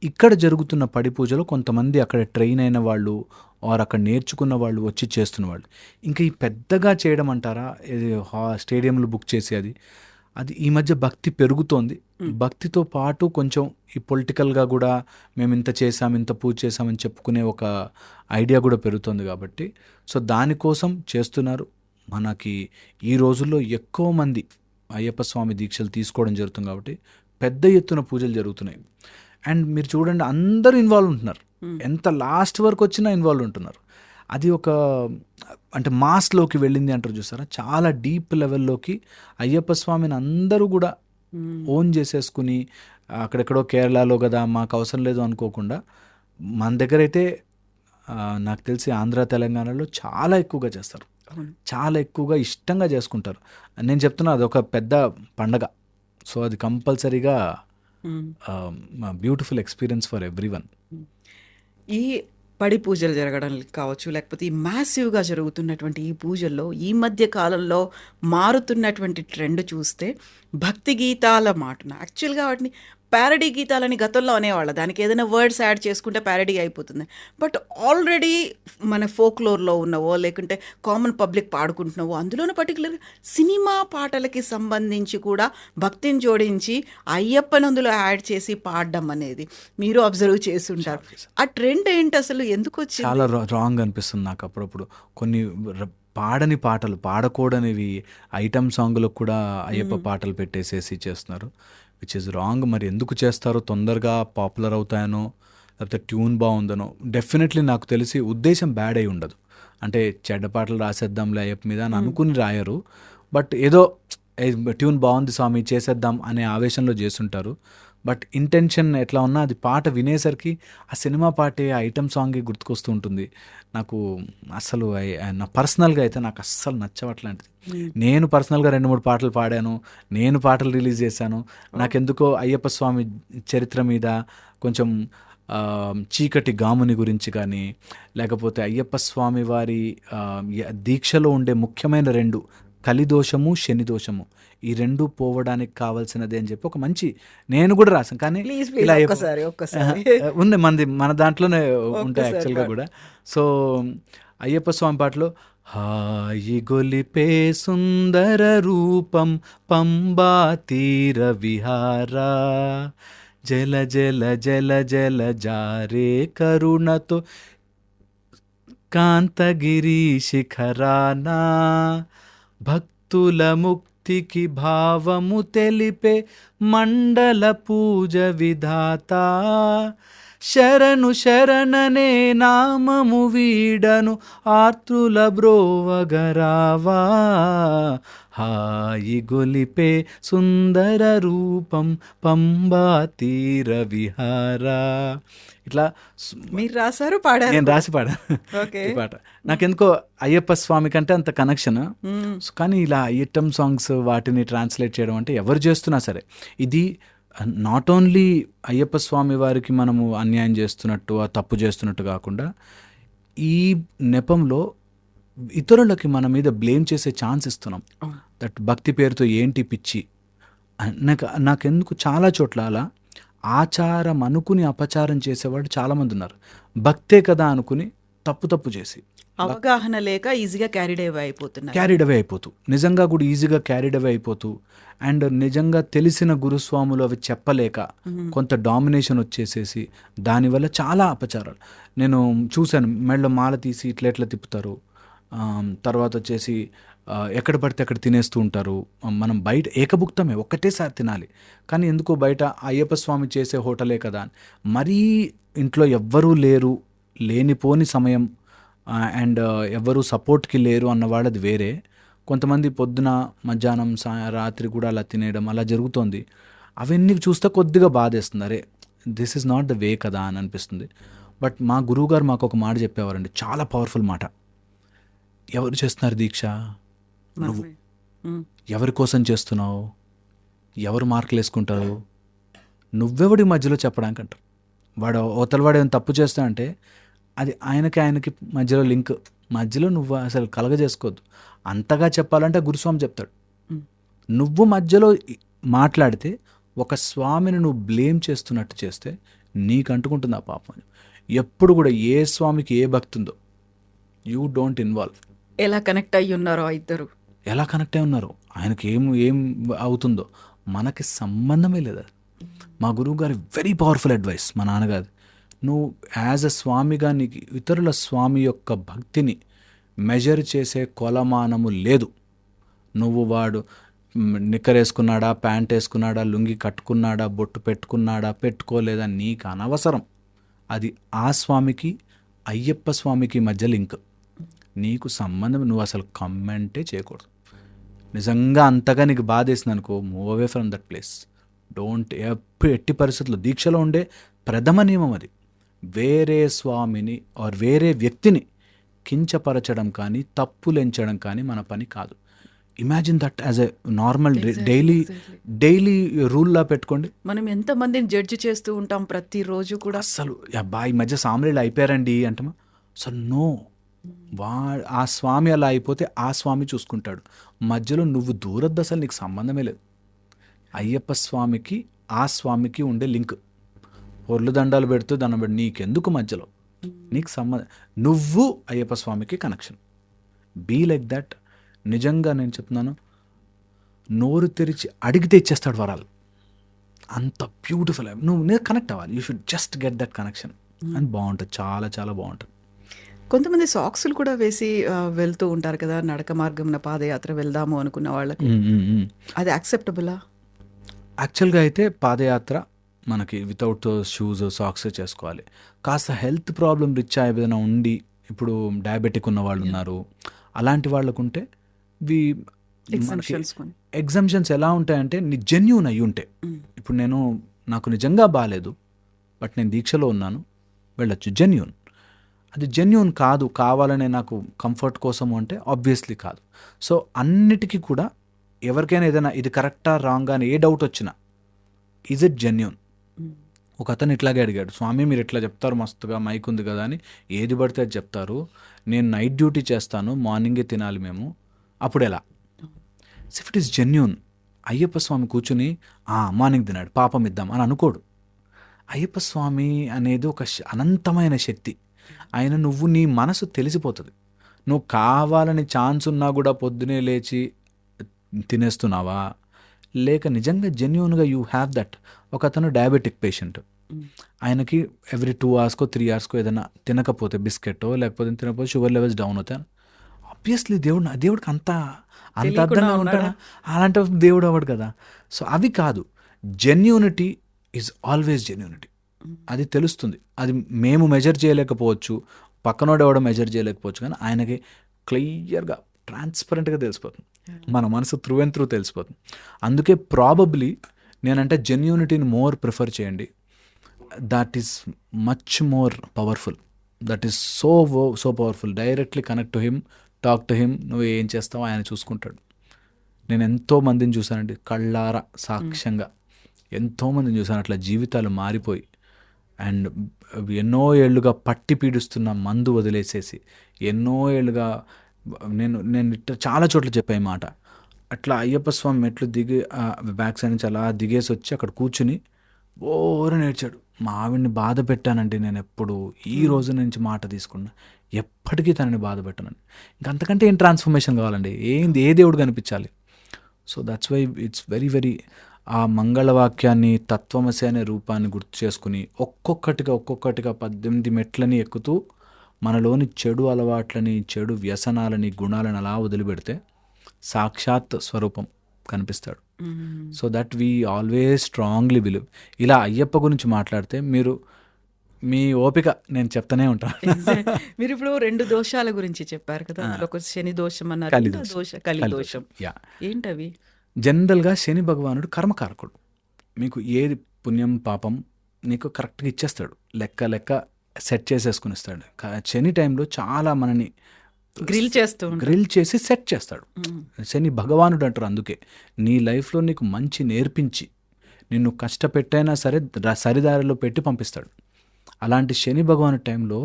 ఇక్కడ జరుగుతున్న పడి పూజలు కొంతమంది అక్కడ ట్రైన్ అయిన వాళ్ళు ఆర్ అక్కడ నేర్చుకున్న వాళ్ళు వచ్చి చేస్తున్న వాళ్ళు. ఇంకా ఈ పెద్దగా చేయడం అంటారా, ఇది స్టేడియంలు బుక్ చేసి అది ఈ మధ్య భక్తి పెరుగుతోంది. భక్తితో పాటు కొంచెం ఈ పొలిటికల్గా కూడా మేము ఇంత చేసాం, ఇంత పూజ చేసామని చెప్పుకునే ఒక ఐడియా కూడా పెరుగుతుంది. కాబట్టి సో దానికోసం చేస్తున్నారు. మనకి ఈ రోజుల్లో ఎక్కువ మంది అయ్యప్ప స్వామి దీక్షలు తీసుకోవడం జరుగుతుంది కాబట్టి పెద్ద ఎత్తున పూజలు జరుగుతున్నాయి. అండ్ మీరు చూడండి, అందరూ ఇన్వాల్వ్ ఉంటున్నారు. ఎంత లాస్ట్ వరకు వచ్చినా ఇన్వాల్వ్ ఉంటున్నారు. అది ఒక అంటే మాస్లోకి వెళ్ళింది అంటారు చూసారా, చాలా డీప్ లెవెల్లోకి అయ్యప్ప స్వామిని అందరూ కూడా ఓన్ చేసేసుకుని, అక్కడెక్కడో కేరళలో కదా మాకు అవసరం లేదు అనుకోకుండా, మన దగ్గర అయితే నాకు తెలిసి ఆంధ్ర తెలంగాణలో చాలా ఎక్కువగా చేస్తారు, చాలా ఎక్కువగా ఇష్టంగా చేసుకుంటారు. నేను చెప్తున్నా, అది ఒక పెద్ద పండగ. సో అది కంపల్సరీగా బ్యూటిఫుల్ ఎక్స్పీరియన్స్ ఫర్ ఎవ్రీవన్. ఈ పడి పూజలు జరగడం కావచ్చు, లేకపోతే ఈ మ్యాసివ్గా జరుగుతున్నటువంటి ఈ పూజల్లో ఈ మధ్య కాలంలో మారుతున్నటువంటి ట్రెండ్ చూస్తే భక్తి గీతాల మాటన, యాక్చువల్గా వాటిని ప్యారడీ గీతాలని గతంలో అనేవాళ్ళు, దానికి ఏదైనా వర్డ్స్ యాడ్ చేసుకుంటే ప్యారడీ అయిపోతుంది. బట్ ఆల్రెడీ మన ఫోక్లోర్లో ఉన్నవో లేకుంటే కామన్ పబ్లిక్ పాడుకుంటున్నావో, అందులోనే పర్టికులర్గా సినిమా పాటలకి సంబంధించి కూడా భక్తిని జోడించి అయ్యప్పని అందులో యాడ్ చేసి పాడడం అనేది మీరు అబ్జర్వ్ చేసి ఉంటారు. ఆ ట్రెండ్ ఏంటి అసలు, ఎందుకు వచ్చింది? చాలా రాంగ్ అనిపిస్తుంది నాకు అప్పుడప్పుడు. కొన్ని పాడని పాటలు, పాడకూడనివి ఐటమ్ సాంగ్లకు కూడా అయ్యప్ప పాటలు పెట్టేసేసి చేస్తున్నారు, విచ్ ఇస్ రాంగ్. మరి ఎందుకు చేస్తారో, తొందరగా పాపులర్ అవుతాయనో లేకపోతే ట్యూన్ బాగుందనో. డెఫినెట్లీ నాకు తెలిసి ఉద్దేశం బ్యాడ్ అయి ఉండదు. అంటే చెడ్డ పాటలు రాసేద్దాంలే అయ్యప్ప మీద అని అనుకుని రాయరు. బట్ ఏదో ట్యూన్ బాగుంది స్వామి చేసేద్దాం అనే ఆవేశంలో చేస్తుంటారు. బట్ ఇంటెన్షన్ ఎట్లా ఉన్నా అది పాట వినేసరికి ఆ సినిమా పాటే, ఆ ఐటమ్ సాంగే గుర్తుకొస్తూ ఉంటుంది. నాకు అసలు నా పర్సనల్గా అయితే నాకు అస్సలు నచ్చవట్లాంటిది. నేను పర్సనల్గా 2-3 పాటలు పాడాను, నేను పాటలు రిలీజ్ చేశాను. నాకెందుకో అయ్యప్ప స్వామి చరిత్ర మీద కొంచెం చీకటి గాముని గురించి కానీ, లేకపోతే అయ్యప్ప స్వామి వారి దీక్షలో ఉండే ముఖ్యమైన 2, కలిదోషము, శనిదోషము, ఈ 2 పోవడానికి కావాల్సినది అని చెప్పి ఒక మంచి నేను కూడా రాసాను. కానీ ఇలా ఉంది మన దాంట్లోనే ఉంటాయి యాక్చువల్గా కూడా. సో అయ్యప్ప స్వామి పాటలో హాయి గొలిపే సుందర రూపం పంబా తీర విహారా, జల జల జల జల జారే కరుణతో కాంతగిరి శిఖరానా, భక్తుల ముక్తికి భావము తెలిపే మండల పూజ విధాత, శరణు శరణనే నామము వీడను ఆర్తుల బ్రోవగరావా, హాయి గొలిపే సుందర రూపం పంబా తీర విహారా. ఇట్లా మీరు రాశారు, పాడారు? నేను రాసి పాడాను ఈ పాట. నాకెందుకో అయ్యప్ప స్వామి కంటే అంత కనెక్షన్. కానీ ఇలా ఐటమ్ సాంగ్స్ వాటిని ట్రాన్స్లేట్ చేయడం అంటే ఎవరు చేస్తున్నా సరే, ఇది నాట్ ఓన్లీ అయ్యప్ప స్వామి వారికి మనము అన్యాయం చేస్తున్నట్టు, ఆ తప్పు చేస్తున్నట్టు కాకుండా, ఈ నెపంలో ఇతరులకి మన మీద బ్లేమ్ చేసే ఛాన్స్ ఇస్తున్నాం. దట్ భక్తి పేరుతో ఏంటి పిచ్చి. నాకెందుకు చాలా చోట్ల అలా ఆచారం అనుకుని అపచారం చేసేవాడు చాలామంది ఉన్నారు. భక్తే కదా అనుకుని తప్పు చేసి అవగాహన లేక ఈజీగా క్యారీడ్ అవే అయిపోతున్నారు. క్యారీడ్ అవే అయిపోతూ, నిజంగా కూడా ఈజీగా క్యారీడ్ అవే అయిపోతూ, అండ్ నిజంగా తెలిసిన గురుస్వాములు అవి చెప్పలేక కొంత డామినేషన్ వచ్చేసేసి దానివల్ల చాలా అపచారాలు నేను చూశాను. మెళ్ళ మాల తీసి ఇట్లా తిప్పుతారు. తర్వాత వచ్చేసి ఎక్కడ పడితే అక్కడ తినేస్తూ ఉంటారు. మనం బయట ఏకభుక్తమే ఒక్కటేసారి తినాలి, కానీ ఎందుకో బయట అయ్యప్ప స్వామి చేసే హోటలే కదా అని మరీ ఇంట్లో ఎవ్వరూ లేరు, లేనిపోని సమయం, అండ్ ఎవ్వరూ సపోర్ట్కి లేరు అన్న వాళ్ళది వేరే. కొంతమంది పొద్దున మధ్యాహ్నం రాత్రి కూడా అలా తినేయడం అలా జరుగుతోంది. అవన్నీ చూస్తే కొద్దిగా బాధేస్తుంది. అరే this is not the way కదా అని అనిపిస్తుంది. బట్ మా గురువుగారు మాకు ఒక మాట చెప్పేవారండి, చాలా పవర్ఫుల్ మాట. ఎవరు చేస్తున్నారు దీక్ష? నువ్వు. ఎవరి కోసం చేస్తున్నావు? ఎవరు మార్కులు వేసుకుంటారు? నువ్వెవడి మధ్యలో చెప్పడానికి అంటారు. వాడు అవతలవాడు ఏమైనా తప్పు చేస్తా అంటే అది ఆయనకి మధ్యలో లింక్, మధ్యలో నువ్వు అసలు కలగజేసుకోవద్దు. అంతగా చెప్పాలంటే గురుస్వామి చెప్తాడు. నువ్వు మధ్యలో మాట్లాడితే ఒక స్వామిని నువ్వు బ్లేమ్ చేస్తున్నట్టు చేస్తే నీకు అంటుకుంటుంది ఆ పాపం. ఎప్పుడు కూడా ఏ స్వామికి ఏ భక్తి ఉందో యూ డోంట్ ఇన్వాల్వ్. ఎలా కనెక్ట్ అయ్యి ఉన్నారో ఇద్దరు, ఎలా కనెక్ట్ అయి ఉన్నారో, ఆయనకి ఏం అవుతుందో మనకి సంబంధమే లేదు. మా గురువు గారి వెరీ పవర్ఫుల్ అడ్వైస్, మా నాన్నగారి. నువ్వు యాజ్ అ స్వామిగా నీకు ఇతరుల స్వామి యొక్క భక్తిని మెజర్ చేసే కొలమానము లేదు. నువ్వు వాడు నిక్కరేసుకున్నాడా, ప్యాంట్ వేసుకున్నాడా, లుంగి కట్టుకున్నాడా, బొట్టు పెట్టుకున్నాడా, పెట్టుకోలేదా, నీకు అనవసరం. అది ఆ స్వామికి అయ్యప్ప స్వామికి మధ్య లింక్. నీకు సంబంధం, నువ్వు అసలు కమెంటే చేయకూడదు. నిజంగా అంతగా నీకు బాధేసింది అనుకో, move away from that place. Don't ఎట్టి పరిస్థితుల్లో. దీక్షలో ఉండే ప్రథమ నియమం అది. వేరే స్వామిని ఆర్ వేరే వ్యక్తిని కించపరచడం కానీ తప్పులెంచడం కానీ మన పని కాదు. Imagine that as a normal daily రూల్లా పెట్టుకోండి. మనం ఎంతమందిని జడ్జి చేస్తూ ఉంటాం ప్రతిరోజు కూడా. అసలు ఈ మధ్య సామ్రీలు అయిపోయారండి అంటమా. అసలు నో, ఆ స్వామి అలా అయిపోతే ఆ స్వామి చూసుకుంటాడు. మధ్యలో నువ్వు దూరద్దు, అసలు నీకు సంబంధమే లేదు. అయ్యప్ప స్వామికి ఆ స్వామికి ఉండే లింక్. పొర్లు దండాలు పెడుతూ దండం పెడు, నీకెందుకు మధ్యలో? నీకు సంబంధం, నువ్వు అయ్యప్ప స్వామికి కనెక్షన్. Be like that. నిజంగా నేను చెప్తున్నాను, నోరు తెరిచి అడిగితే ఇచ్చేస్తాడు వరాలు. అంత బ్యూటిఫుల్. నువ్వు కనెక్ట్ అవ్వాలి. You should just get that connection. అని బాగుంటుంది, చాలా చాలా బాగుంటుంది. కొంతమంది సాక్స్లు కూడా వేసి వెళ్తూ ఉంటారు కదా, నడక మార్గంన పాదయాత్ర వెళ్దాము అనుకున్న వాళ్ళకి. అది యాక్సెప్టబులా? యాక్చువల్గా అయితే పాదయాత్ర మనకి వితౌట్ షూస్ సాక్స్ చేసుకోవాలి. కాస్త హెల్త్ ప్రాబ్లం రిచ్ ఏదైనా ఉండి, ఇప్పుడు డయాబెటిక్ ఉన్న వాళ్ళు ఉన్నారు, అలాంటి వాళ్ళకుంటే ఎగ్జంప్షన్స్ ఎలా ఉంటాయంటే నీ జెన్యూన్ అయ్యి ఉంటే. ఇప్పుడు నాకు నిజంగా బాగాలేదు, బట్ నేను దీక్షలో ఉన్నాను, వెళ్ళొచ్చు. జెన్యూన్. అది జెన్యూన్ కాదు, కావాలనే నాకు కంఫర్ట్ కోసము అంటే ఆబ్వియస్లీ కాదు. సో అన్నిటికీ కూడా ఎవరికైనా ఏదైనా ఇది కరెక్టా రాంగ్ అని ఏ డౌట్ వచ్చినా, ఈజ్ ఇట్ జెన్యూన్? ఒక అతను ఇట్లాగే అడిగాడు, స్వామి మీరు ఇట్లా చెప్తారు మస్తుగా, మైక్ ఉంది కదా అని ఏది పడితే అది చెప్తారు, నేను నైట్ డ్యూటీ చేస్తాను, మార్నింగే తినాలి మేము, అప్పుడు ఎలా? If it is genuine, Ayyappa Swami కూర్చుని మార్నింగ్ తినాడు పాపం ఇద్దాం అని అనుకోడు. అయ్యప్ప స్వామి అనేది ఒక అనంతమైన శక్తి. ఆయన నువ్వు నీ మనసు తెలిసిపోతుంది. నువ్వు కావాలని ఛాన్స్ ఉన్నా కూడా పొద్దునే లేచి తినేస్తున్నావా, లేక నిజంగా జెన్యూన్గా యూ హ్యావ్ దట్. ఒక అతను డయాబెటిక్ పేషెంట్, ఆయనకి ఎవ్రీ 2 hours 3 hours ఏదైనా తినకపోతే, బిస్కెట్టో లేకపోతే తినకపోతే షుగర్ లెవెల్స్ డౌన్ అవుతాయి. ఆబ్వియస్లీ దేవుడికి అంత అర్థంగా ఉంటాడా? అలాంటి దేవుడు అవ్వడు కదా. సో అవి కాదు. Genuinity is always genuinity. అది తెలుస్తుంది. అది మేము మెజర్ చేయలేకపోవచ్చు, పక్కనోడు ఎవడో మెజర్ చేయలేకపోవచ్చు, కానీ ఆయనకి క్లియర్గా ట్రాన్స్పరెంట్గా తెలిసిపోతుంది. మన మనసు త్రూ అండ్ త్రూ తెలిసిపోతుంది. అందుకే ప్రాబబ్లీ నేనంటే జెన్యూనిటీని మోర్ ప్రిఫర్ చేయండి. That is much more powerful. That is so powerful. Directly connect to him, talk to him. నువ్వు ఏం చేస్తావో ఆయన చూసుకుంటాడు. నేను ఎంతో మందిని చూశానండి, కళ్ళారా సాక్ష్యంగా ఎంతోమందిని చూశాను అట్లా జీవితాలు మారిపోయి, అండ్ ఎన్నో ఏళ్ళుగా పట్టి పీడిస్తున్న మందు వదిలేసేసి, ఎన్నో ఏళ్ళుగా నేను చాలా చోట్ల చెప్పాను ఈ మాట. అట్లా అయ్యప్ప స్వామి మెట్లు దిగి బ్యాక్ సైడ్ నుంచి అలా దిగేసి వచ్చి అక్కడ కూర్చుని బోరని ఏడ్చాడు. మా ఆవిడ్ని బాధ పెట్టానంటే నేను ఎప్పుడు ఈ రోజు నుంచి మాట తీసుకున్నా, ఎప్పటికీ తనని బాధ పెట్టానండి. ఇంకంతకంటే ఏం ట్రాన్స్ఫర్మేషన్ కావాలండి? ఏ దేవుడు కనిపించాలి? So that's why it's very very ఆ మంగళవాక్యాన్ని, తత్వమసి అనే రూపాన్ని గుర్తు చేసుకుని ఒక్కొక్కటిగా 18 మెట్లని ఎక్కుతూ మనలోని చెడు అలవాట్లని, చెడు వ్యసనాలని, గుణాలను అలా వదిలిపెడితే సాక్షాత్ స్వరూపం కనిపిస్తాడు. So that we always strongly believe. ఇలా అయ్యప్ప గురించి మాట్లాడితే మీరు మీ ఓపిక నేను చెప్తానే ఉంటాను. మీరు ఇప్పుడు 2 దోషాల గురించి చెప్పారు కదా, అందులో ఒక శని దోషం అన్నారు, కలి ఇంకా దోషం. కలి దోషం. యా, ఏంటవి? జనరల్గా శని భగవానుడు కర్మకారకుడు. మీకు ఏది పుణ్యం పాపం నీకు కరెక్ట్గా ఇచ్చేస్తాడు, లెక్క సెట్ చేసేసుకుని ఇస్తాడు. శని టైంలో చాలా మనని గ్రిల్ చేస్తూ ఉంటారు. గ్రిల్ చేసి సెట్ చేస్తాడు. శని భగవానుడు అంటారు. అందుకే నీ లైఫ్లో నీకు మంచి నేర్పించి నిన్ను కష్టపెట్టైనా సరే సరిదారిలో పెట్టి పంపిస్తాడు. అలాంటి శని భగవాను టైంలో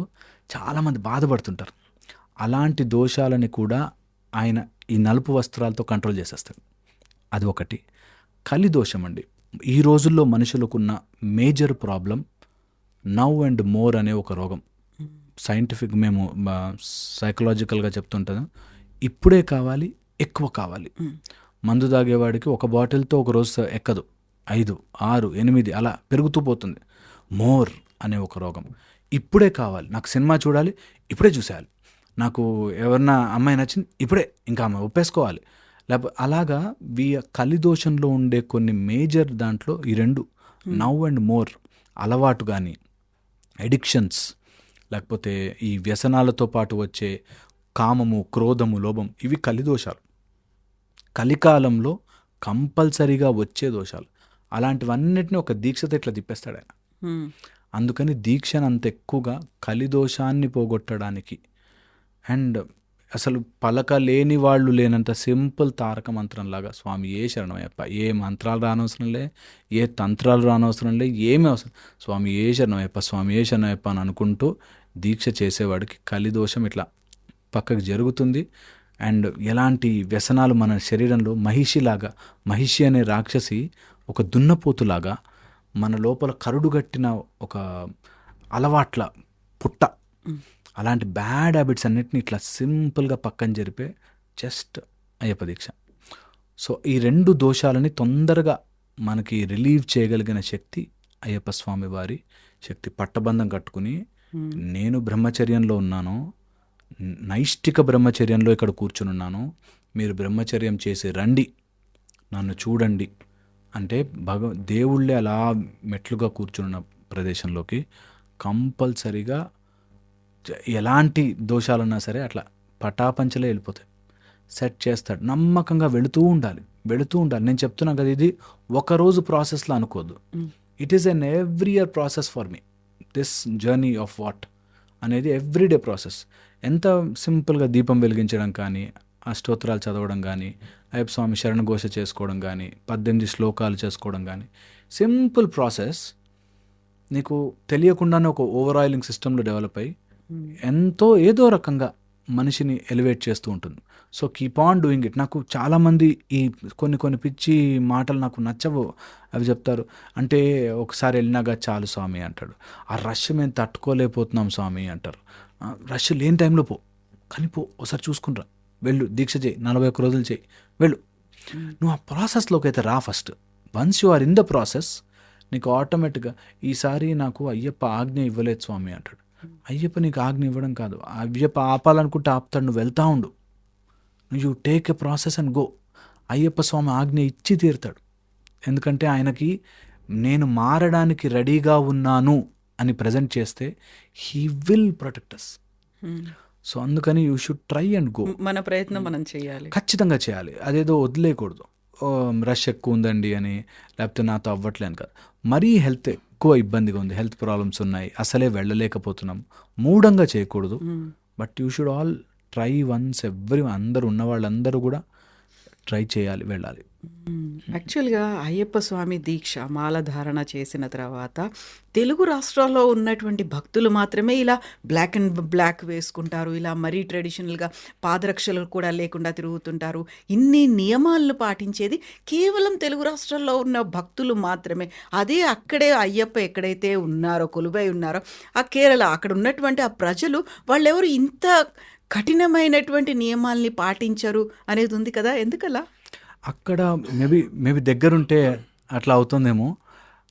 చాలామంది బాధపడుతుంటారు. అలాంటి దోషాలని కూడా ఆయన ఈ నలుపు వస్త్రాలతో కంట్రోల్ చేసేస్తాడు. అది ఒకటి. కలి దోషం అండి. ఈ రోజుల్లో మనుషులకున్న major problem now and more అనే ఒక రోగం. సైంటిఫిక్ మేము సైకలాజికల్గా చెప్తుంటాం, ఇప్పుడే కావాలి, ఎక్కువ కావాలి. మందు తాగేవాడికి ఒక బాటిల్తో ఒక రోజు ఎక్కదు, 5, 6, 8 అలా పెరుగుతూ పోతుంది. మోర్ అనే ఒక రోగం. ఇప్పుడే కావాలి, నాకు సినిమా చూడాలి, ఇప్పుడే చూసేయాలి, నాకు ఎవరన్నా అమ్మాయి నచ్చింది, ఇప్పుడే ఇంకా ఆమె ఒప్పేసుకోవాలి. లేకపోతే అలాగా కలిదోషంలో ఉండే కొన్ని మేజర్ దాంట్లో ఈ 2 నవ్ అండ్ మోర్ అలవాటు కానీ, ఎడిక్షన్స్, లేకపోతే ఈ వ్యసనాలతో పాటు వచ్చే కామము, క్రోధము, లోభం, ఇవి కలిదోషాలు. కలికాలంలో కంపల్సరీగా వచ్చే దోషాలు. అలాంటివన్నిటిని ఒక దీక్షతో ఇట్లా తిప్పేస్తాడు ఆయన. అందుకని దీక్షను అంత ఎక్కువగా కలిదోషాన్ని పోగొట్టడానికి, అండ్ అసలు పలక లేని వాళ్ళు లేనంత సింపుల్ తారక మంత్రంలాగా స్వామి ఏ శరణమయ్యప్ప, ఏ మంత్రాలు రానవసరం లే, ఏ తంత్రాలు రానవసరం లే, ఏమీ అవసరం, స్వామి ఏ శరణమయ్యప్ప, స్వామి ఏ శరణమయ్యప్ప అని అనుకుంటూ దీక్ష చేసేవాడికి కలిదోషం ఇట్లా పక్కకు జరుగుతుంది. అండ్ ఎలాంటి వ్యసనాలు మన శరీరంలో మహిషి అనే రాక్షసి ఒక దున్నపోతులాగా మన లోపల కరుడుగట్టిన ఒక అలవాట్ల పుట్ట, అలాంటి బ్యాడ్ హ్యాబిట్స్ అన్నిటిని ఇట్లా సింపుల్గా పక్కన జరిపే జస్ట్ అయ్యప్ప దీక్ష. సో ఈ 2 దోషాలని తొందరగా మనకి రిలీవ్ చేయగలిగిన శక్తి అయ్యప్ప స్వామి వారి శక్తి. పట్టబంధం కట్టుకుని నేను బ్రహ్మచర్యంలో ఉన్నాను, నైష్టిక బ్రహ్మచర్యంలో ఇక్కడ కూర్చుని ఉన్నాను, మీరు బ్రహ్మచర్యం చేసి రండి, నన్ను చూడండి అంటే దేవుళ్ళే అలా మెట్లుగా కూర్చున్న ప్రదేశంలోకి కంపల్సరీగా ఎలాంటి దోషాలున్నా సరే అట్లా పటాపంచలే వెళ్ళిపోతాయి. సెట్ చేస్తాడు. నమ్మకంగా వెళుతూ ఉండాలి. నేను చెప్తున్నా కదా, ఇది ఒకరోజు ప్రాసెస్లో అనుకోద్దు. It is an every year process for me. This journey of what అనేది ఎవ్రీడే ప్రాసెస్. ఎంత సింపుల్గా దీపం వెలిగించడం కానీ, అష్టోత్తరాలు చదవడం కానీ, అయ్యప్ప స్వామి శరణఘోష చేసుకోవడం కానీ, 18 శ్లోకాలు చేసుకోవడం కానీ, సింపుల్ ప్రాసెస్ నీకు తెలియకుండానే ఒక ఓవర్ ఆయిలింగ్ సిస్టంలో డెవలప్ అయ్యి ఎంతో ఏదో రకంగా మనిషిని ఎలివేట్ చేస్తూ ఉంటుంది. So keep on doing it. నాకు చాలామంది ఈ కొన్ని పిచ్చి మాటలు నాకు నచ్చవు. అవి చెప్తారు అంటే, ఒకసారి వెళ్ళినాగా చాలు స్వామి అంటాడు, ఆ రష్ మేము తట్టుకోలేకపోతున్నాం స్వామి అంటారు. రష్ లేని టైంలో కానీ ఒకసారి చూసుకునిరా, వెళ్ళు, దీక్ష చేయి, 41 రోజులు చేయి, వెళ్ళు. నువ్వు ఆ ప్రాసెస్లోకి అయితే రా first. Once you are in the process, నీకు ఆటోమేటిక్గా ఈసారి నాకు అయ్యప్ప ఆజ్ఞ ఇవ్వలేదు స్వామి అంటాడు. అయ్యప్ప నీకు ఆజ్ఞ ఇవ్వడం కాదు, అయ్యప్ప ఆపాలనుకుంటే ఆపుతాడు, నువ్వు వెళ్తా ఉండు, you take a process and go. Ayyappa Swami ఆజ్ఞ ఇచ్చి తీరుతాడు. ఎందుకంటే ఆయనకి నేను మారడానికి రెడీగా ఉన్నాను అని ప్రజెంట్ చేస్తే he will protect us. So అందుకని you should try and go. మన ప్రయత్నం మనం చేయాలి, ఖచ్చితంగా చేయాలి. అదేదో వదిలేయకూడదు, రష్ ఎక్కువ ఉందండి అని, లేకపోతే నాతో అవ్వట్లేను కాదు. మరీ హెల్త్ ఎక్కువ ఇబ్బందిగా ఉంది, హెల్త్ ప్రాబ్లమ్స్ ఉన్నాయి, అసలే వెళ్ళలేకపోతున్నాం, మూఢంగా చేయకూడదు. But you should all try once. అందరూ ఉన్న వాళ్ళందరూ కూడా ట్రై చేయాలి, వెళ్ళాలి. యాక్చువల్‌గా అయ్యప్ప స్వామి దీక్ష మాల ధారణ చేసిన తర్వాత తెలుగు రాష్ట్రాల్లో ఉన్నటువంటి భక్తులు మాత్రమే ఇలా బ్లాక్ అండ్ బ్లాక్ వేసుకుంటారు. ఇలా మరీ ట్రెడిషనల్‌గా పాదరక్షలు కూడా లేకుండా తిరుగుతుంటారు. ఇన్ని నియమాలను పాటించేది కేవలం తెలుగు రాష్ట్రాల్లో ఉన్న భక్తులు మాత్రమే. అదే అక్కడే అయ్యప్ప ఎక్కడైతే ఉన్నారో, కొలువై ఉన్నారో ఆ కేరళ అక్కడ ఉన్నటువంటి ఆ ప్రజలు వాళ్ళెవరు ఇంత కఠినమైనటువంటి నియమాల్ని పాటించరు అనేది ఉంది కదా! ఎందుకలా? అక్కడ మేబీ దగ్గరుంటే అట్లా అవుతుందేమో.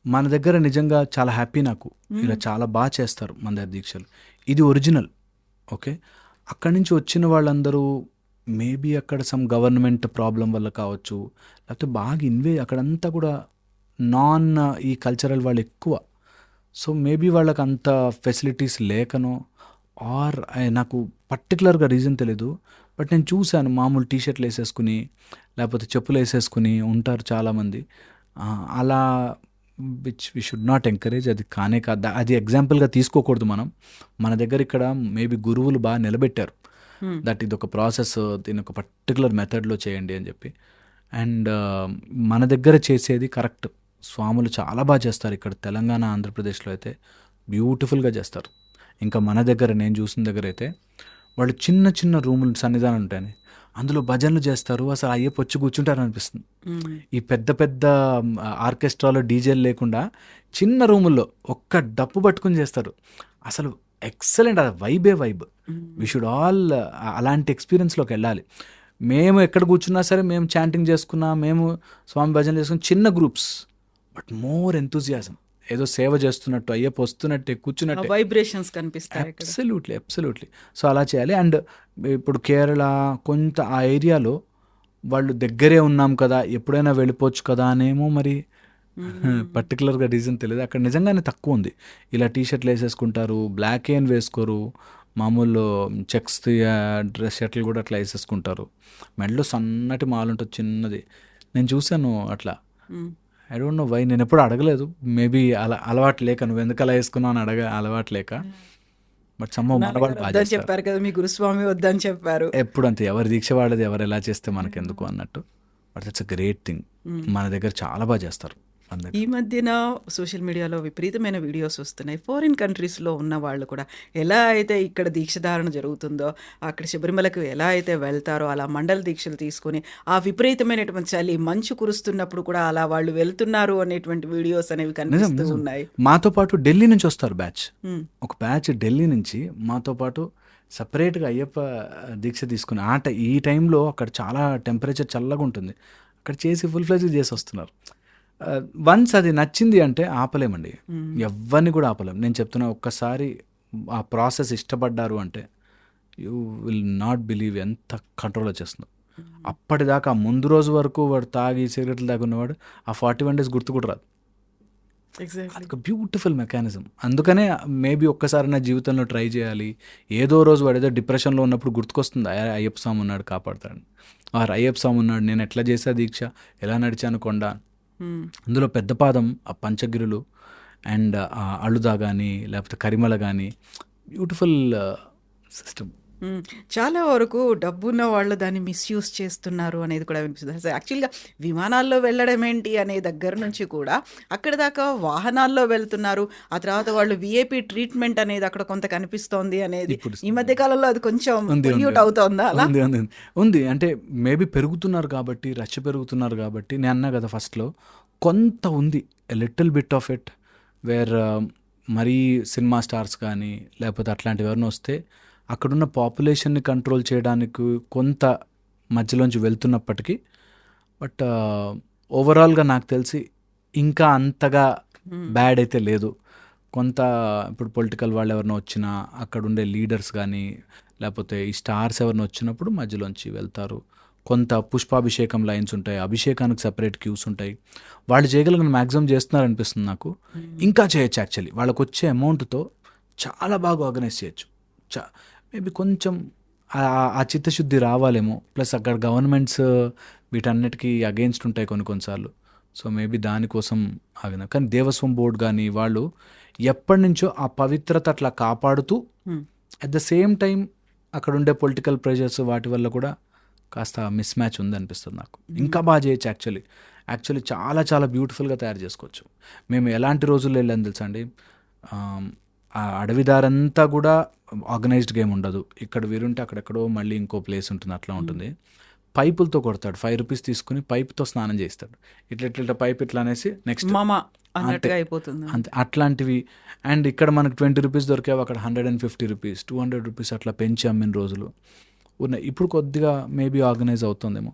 మన దగ్గర నిజంగా చాలా హ్యాపీ నాకు. ఇలా చాలా బాగా చేస్తారు మన దగ్గర దీక్షలు. ఇది ఒరిజినల్. ఓకే. అక్కడి నుంచి వచ్చిన వాళ్ళందరూ మేబీ అక్కడ సమ్ గవర్నమెంట్ ప్రాబ్లం వల్ల కావచ్చు, లేకపోతే బాగా అక్కడంతా కూడా నాన్ ఈ కల్చరల్ వాళ్ళు ఎక్కువ. సో మేబీ వాళ్ళకి అంత ఫెసిలిటీస్ లేకనో ఆర్ నాకు పర్టికులర్గా రీజన్ తెలీదు. బట్ నేను చూశాను మామూలు టీ షర్ట్లు వేసేసుకుని లేకపోతే చెప్పులు వేసేసుకుని ఉంటారు చాలామంది. అలా which we should not encourage. అది కానే కాదు. అది ఎగ్జాంపుల్గా తీసుకోకూడదు మనం. మన దగ్గర ఇక్కడ మేబీ గురువులు బాగా నిలబెట్టారు దట్ ఇది ఒక ప్రాసెస్, దీని ఒక పర్టికులర్ మెథడ్లో చేయండి అని చెప్పి. అండ్ మన దగ్గర చేసేది కరెక్ట్. స్వాములు చాలా బాగా చేస్తారు ఇక్కడ తెలంగాణ, ఆంధ్రప్రదేశ్లో అయితే బ్యూటిఫుల్గా చేస్తారు. ఇంకా మన దగ్గర నేను చూసిన దగ్గర అయితే వాళ్ళు చిన్న చిన్న రూములు సన్నిధానం ఉంటాయని అందులో భజనలు చేస్తారు. అసలు అయ్యప్ప వచ్చి కూర్చుంటారు అనిపిస్తుంది. ఈ పెద్ద పెద్ద ఆర్కెస్ట్రాలో డీజేలు లేకుండా చిన్న రూముల్లో ఒక్క డప్పు పట్టుకుని చేస్తారు. అసలు ఎక్సలెంట్. అది వైబ్. వి షుడ్ ఆల్ అలాంటి ఎక్స్పీరియన్స్లోకి వెళ్ళాలి. మేము ఎక్కడ కూర్చున్నా సరే మేము చాంటింగ్ చేసుకున్నా, మేము స్వామి భజన చేసుకున్న చిన్న గ్రూప్స్, బట్ మోర్ ఎంతూజియాజం. ఏదో సేవ చేస్తున్నట్టు, అయ్యప్ప వస్తున్నట్టే కూర్చున్నట్టు వైబ్రేషన్స్ కనిపిస్తాయి. అబ్సల్యూట్లీ. సో అలా చేయాలి. అండ్ ఇప్పుడు కేరళ కొంత ఆ ఏరియాలో వాళ్ళు దగ్గరే ఉన్నాం కదా, ఎప్పుడైనా వెళ్ళిపోవచ్చు కదా అనేమో మరి పర్టికులర్గా రీజన్ తెలియదు. అక్కడ నిజంగానే తక్కువ ఉంది. ఇలా టీ షర్ట్లు వేసేసుకుంటారు, బ్లాక్ ఏం వేసుకోరు, మామూలు చెక్స్ డ్రెస్ షర్ట్లు కూడా అట్లా వేసేసుకుంటారు. మెడలో సన్నటి మాలు ఉంటుంది చిన్నది. నేను చూశాను అట్లా. I don't know why. నేను ఎప్పుడు అడగలేదు. మేబీ అలా అలవాటు లేక, నువ్వు ఎందుకు అలా వేసుకున్నావు అని అలవాటు లేక. బట్ సమ్మ మన వాళ్ళు బాగా చెప్పారు కదా, మీ గురుస్వామి వద్దని చెప్పారు. ఎప్పుడు అంతే, ఎవరి దీక్ష వాడేది, ఎవరు ఎలా చేస్తే మనకెందుకు అన్నట్టు. But that's a great thing. మన దగ్గర చాలా బాగా చేస్తారు. ఈ మధ్యన సోషల్ మీడియాలో విపరీతమైన వీడియోస్ వస్తున్నాయి. ఫారిన్ కంట్రీస్లో ఉన్న వాళ్ళు కూడా ఎలా అయితే ఇక్కడ దీక్షధారణ జరుగుతుందో, అక్కడ శబరిమలకు ఎలా అయితే వెళ్తారో అలా మండల దీక్షలు తీసుకొని ఆ విపరీతమైనటువంటి చలి, మంచు కురుస్తున్నప్పుడు కూడా అలా వాళ్ళు వెళ్తున్నారు అనేటువంటి వీడియోస్ అనేవి కనిపిస్తూ ఉన్నాయి. మాతో పాటు ఢిల్లీ నుంచి వస్తారు బ్యాచ్. ఒక బ్యాచ్ ఢిల్లీ నుంచి మాతో పాటు సపరేట్గా అయ్యప్ప దీక్ష తీసుకుని ఈ టైంలో అక్కడ చాలా టెంపరేచర్ చల్లగా ఉంటుంది. అక్కడ చేసి ఫుల్ ఫ్లెడ్జ్ చేసి వస్తున్నారు. వన్స్ అది నచ్చింది అంటే ఆపలేమండి. ఎవరిని కూడా ఆపలేం. నేను చెప్తున్నా, ఒక్కసారి ఆ ప్రాసెస్ ఇష్టపడ్డారు అంటే యూ విల్ నాట్ బిలీవ్ ఎంత కంట్రోల్ వచ్చేస్తుందో. అప్పటిదాకా ముందు రోజు వరకు వాడు తాగి సిగరెట్లు తాగున్నవాడు ఆ 41 days గుర్తు కూడా రాదు. ఒక బ్యూటిఫుల్ మెకానిజం. అందుకనే మేబీ ఒక్కసారి నా జీవితంలో ట్రై చేయాలి. ఏదో రోజు వాడు ఏదో డిప్రెషన్లో ఉన్నప్పుడు గుర్తుకొస్తుంది, అయ్యప్ప స్వామి ఉన్నాడు కాపాడుతాడు, ఆర్ అయ్యప్ప స్వామి ఉన్నాడు, నేను ఎట్లా చేసా దీక్ష, ఎలా నడిచాను కొండ. అందులో పెద్ద పాదం, ఆ పంచగిరులు అండ్ అళుదా కానీ లేకపోతే కరిమల కానీ బ్యూటిఫుల్ సిస్టమ్. చాలా వరకు డబ్బున్న వాళ్ళు దాన్ని మిస్యూజ్ చేస్తున్నారు అనేది కూడా వినిపిస్తుంది. అసలు యాక్చువల్గా విమానాల్లో వెళ్ళడం ఏంటి అనే దగ్గర నుంచి కూడా అక్కడ దాకా వాహనాల్లో వెళ్తున్నారు. ఆ తర్వాత వాళ్ళు విఐపి ట్రీట్మెంట్ అనేది అక్కడ కొంత కనిపిస్తోంది అనేది ఈ మధ్య కాలంలో అది కొంచెం పొల్యూట్ అవుతోందా? అలా ఉంది. అంటే మేబీ పెరుగుతున్నారు కాబట్టి, రష్ పెరుగుతున్నారు కాబట్టి. నేను అన్నా కదా ఫస్ట్లో, కొంత ఉంది little bit of it where మరీ సినిమా స్టార్స్ కానీ లేకపోతే అట్లాంటివి ఎవరిని వస్తే అక్కడున్న పాపులేషన్ని కంట్రోల్ చేయడానికి కొంత మధ్యలోంచి వెళ్తున్నప్పటికీ, బట్ ఓవరాల్గా నాకు తెలిసి ఇంకా అంతగా బ్యాడ్ అయితే లేదు. కొంత ఇప్పుడు పొలిటికల్ వాళ్ళు ఎవరినో వచ్చినా, అక్కడ ఉండే లీడర్స్ కానీ లేకపోతే ఈ స్టార్స్ ఎవరినో వచ్చినప్పుడు మధ్యలోంచి వెళ్తారు. కొంత పుష్పాభిషేకం లైన్స్ ఉంటాయి, అభిషేకానికి సపరేట్ క్యూస్ ఉంటాయి. వాళ్ళు చేయగలిగిన మ్యాక్సిమం చేస్తున్నారు అనిపిస్తుంది నాకు. ఇంకా చేయొచ్చు. యాక్చువల్లీ వాళ్ళకు వచ్చే అమౌంట్తో చాలా బాగా ఆర్గనైజ్ చేయొచ్చు. మేబీ కొంచెం ఆ చిత్తశుద్ధి రావాలేమో. ప్లస్ అక్కడ గవర్నమెంట్స్ వీటన్నిటికీ అగెయిన్స్ట్ ఉంటాయి కొన్నిసార్లు. సో మేబీ దానికోసం ఆగిన. కానీ దేవస్వం బోర్డు కానీ వాళ్ళు ఎప్పటి నుంచో ఆ పవిత్రత అట్లా కాపాడుతూ అట్ ద సేమ్ టైం అక్కడ ఉండే పొలిటికల్ ప్రెషర్స్ వాటి వల్ల కూడా కాస్త మిస్ మ్యాచ్ ఉంది అనిపిస్తుంది నాకు. ఇంకా బాగా చేయొచ్చు యాక్చువల్లీ. యాక్చువల్లీ చాలా చాలా బ్యూటిఫుల్గా తయారు చేసుకోవచ్చు. మేము ఎలాంటి రోజుల్లో వెళ్ళాను తెలుసా అండి, ఆ అడవిదారంతా కూడా ఆర్గనైజ్డ్ గేమ్ ఉండదు. ఇక్కడ వీరుంటే అక్కడెక్కడో మళ్ళీ ఇంకో ప్లేస్ ఉంటుంది, అట్లా ఉంటుంది. పైపులతో కొడతాడు, 5 రూపీస్ తీసుకుని పైపుతో స్నానం చేస్తాడు. ఇట్లా పైప్ ఇట్లా అనేసి నెక్స్ట్ మామ అన్నట్టుగా అయిపోతుంది. అంతే అట్లాంటివి. అండ్ ఇక్కడ మనకు 20 రూపీస్ దొరికేవి అక్కడ 150 రూపీస్, 200 రూపీస్ అట్లా పెంచి అమ్మిన రోజులు ఉన్నాయి. ఇప్పుడు కొద్దిగా మేబీ ఆర్గనైజ్ అవుతుందేమో.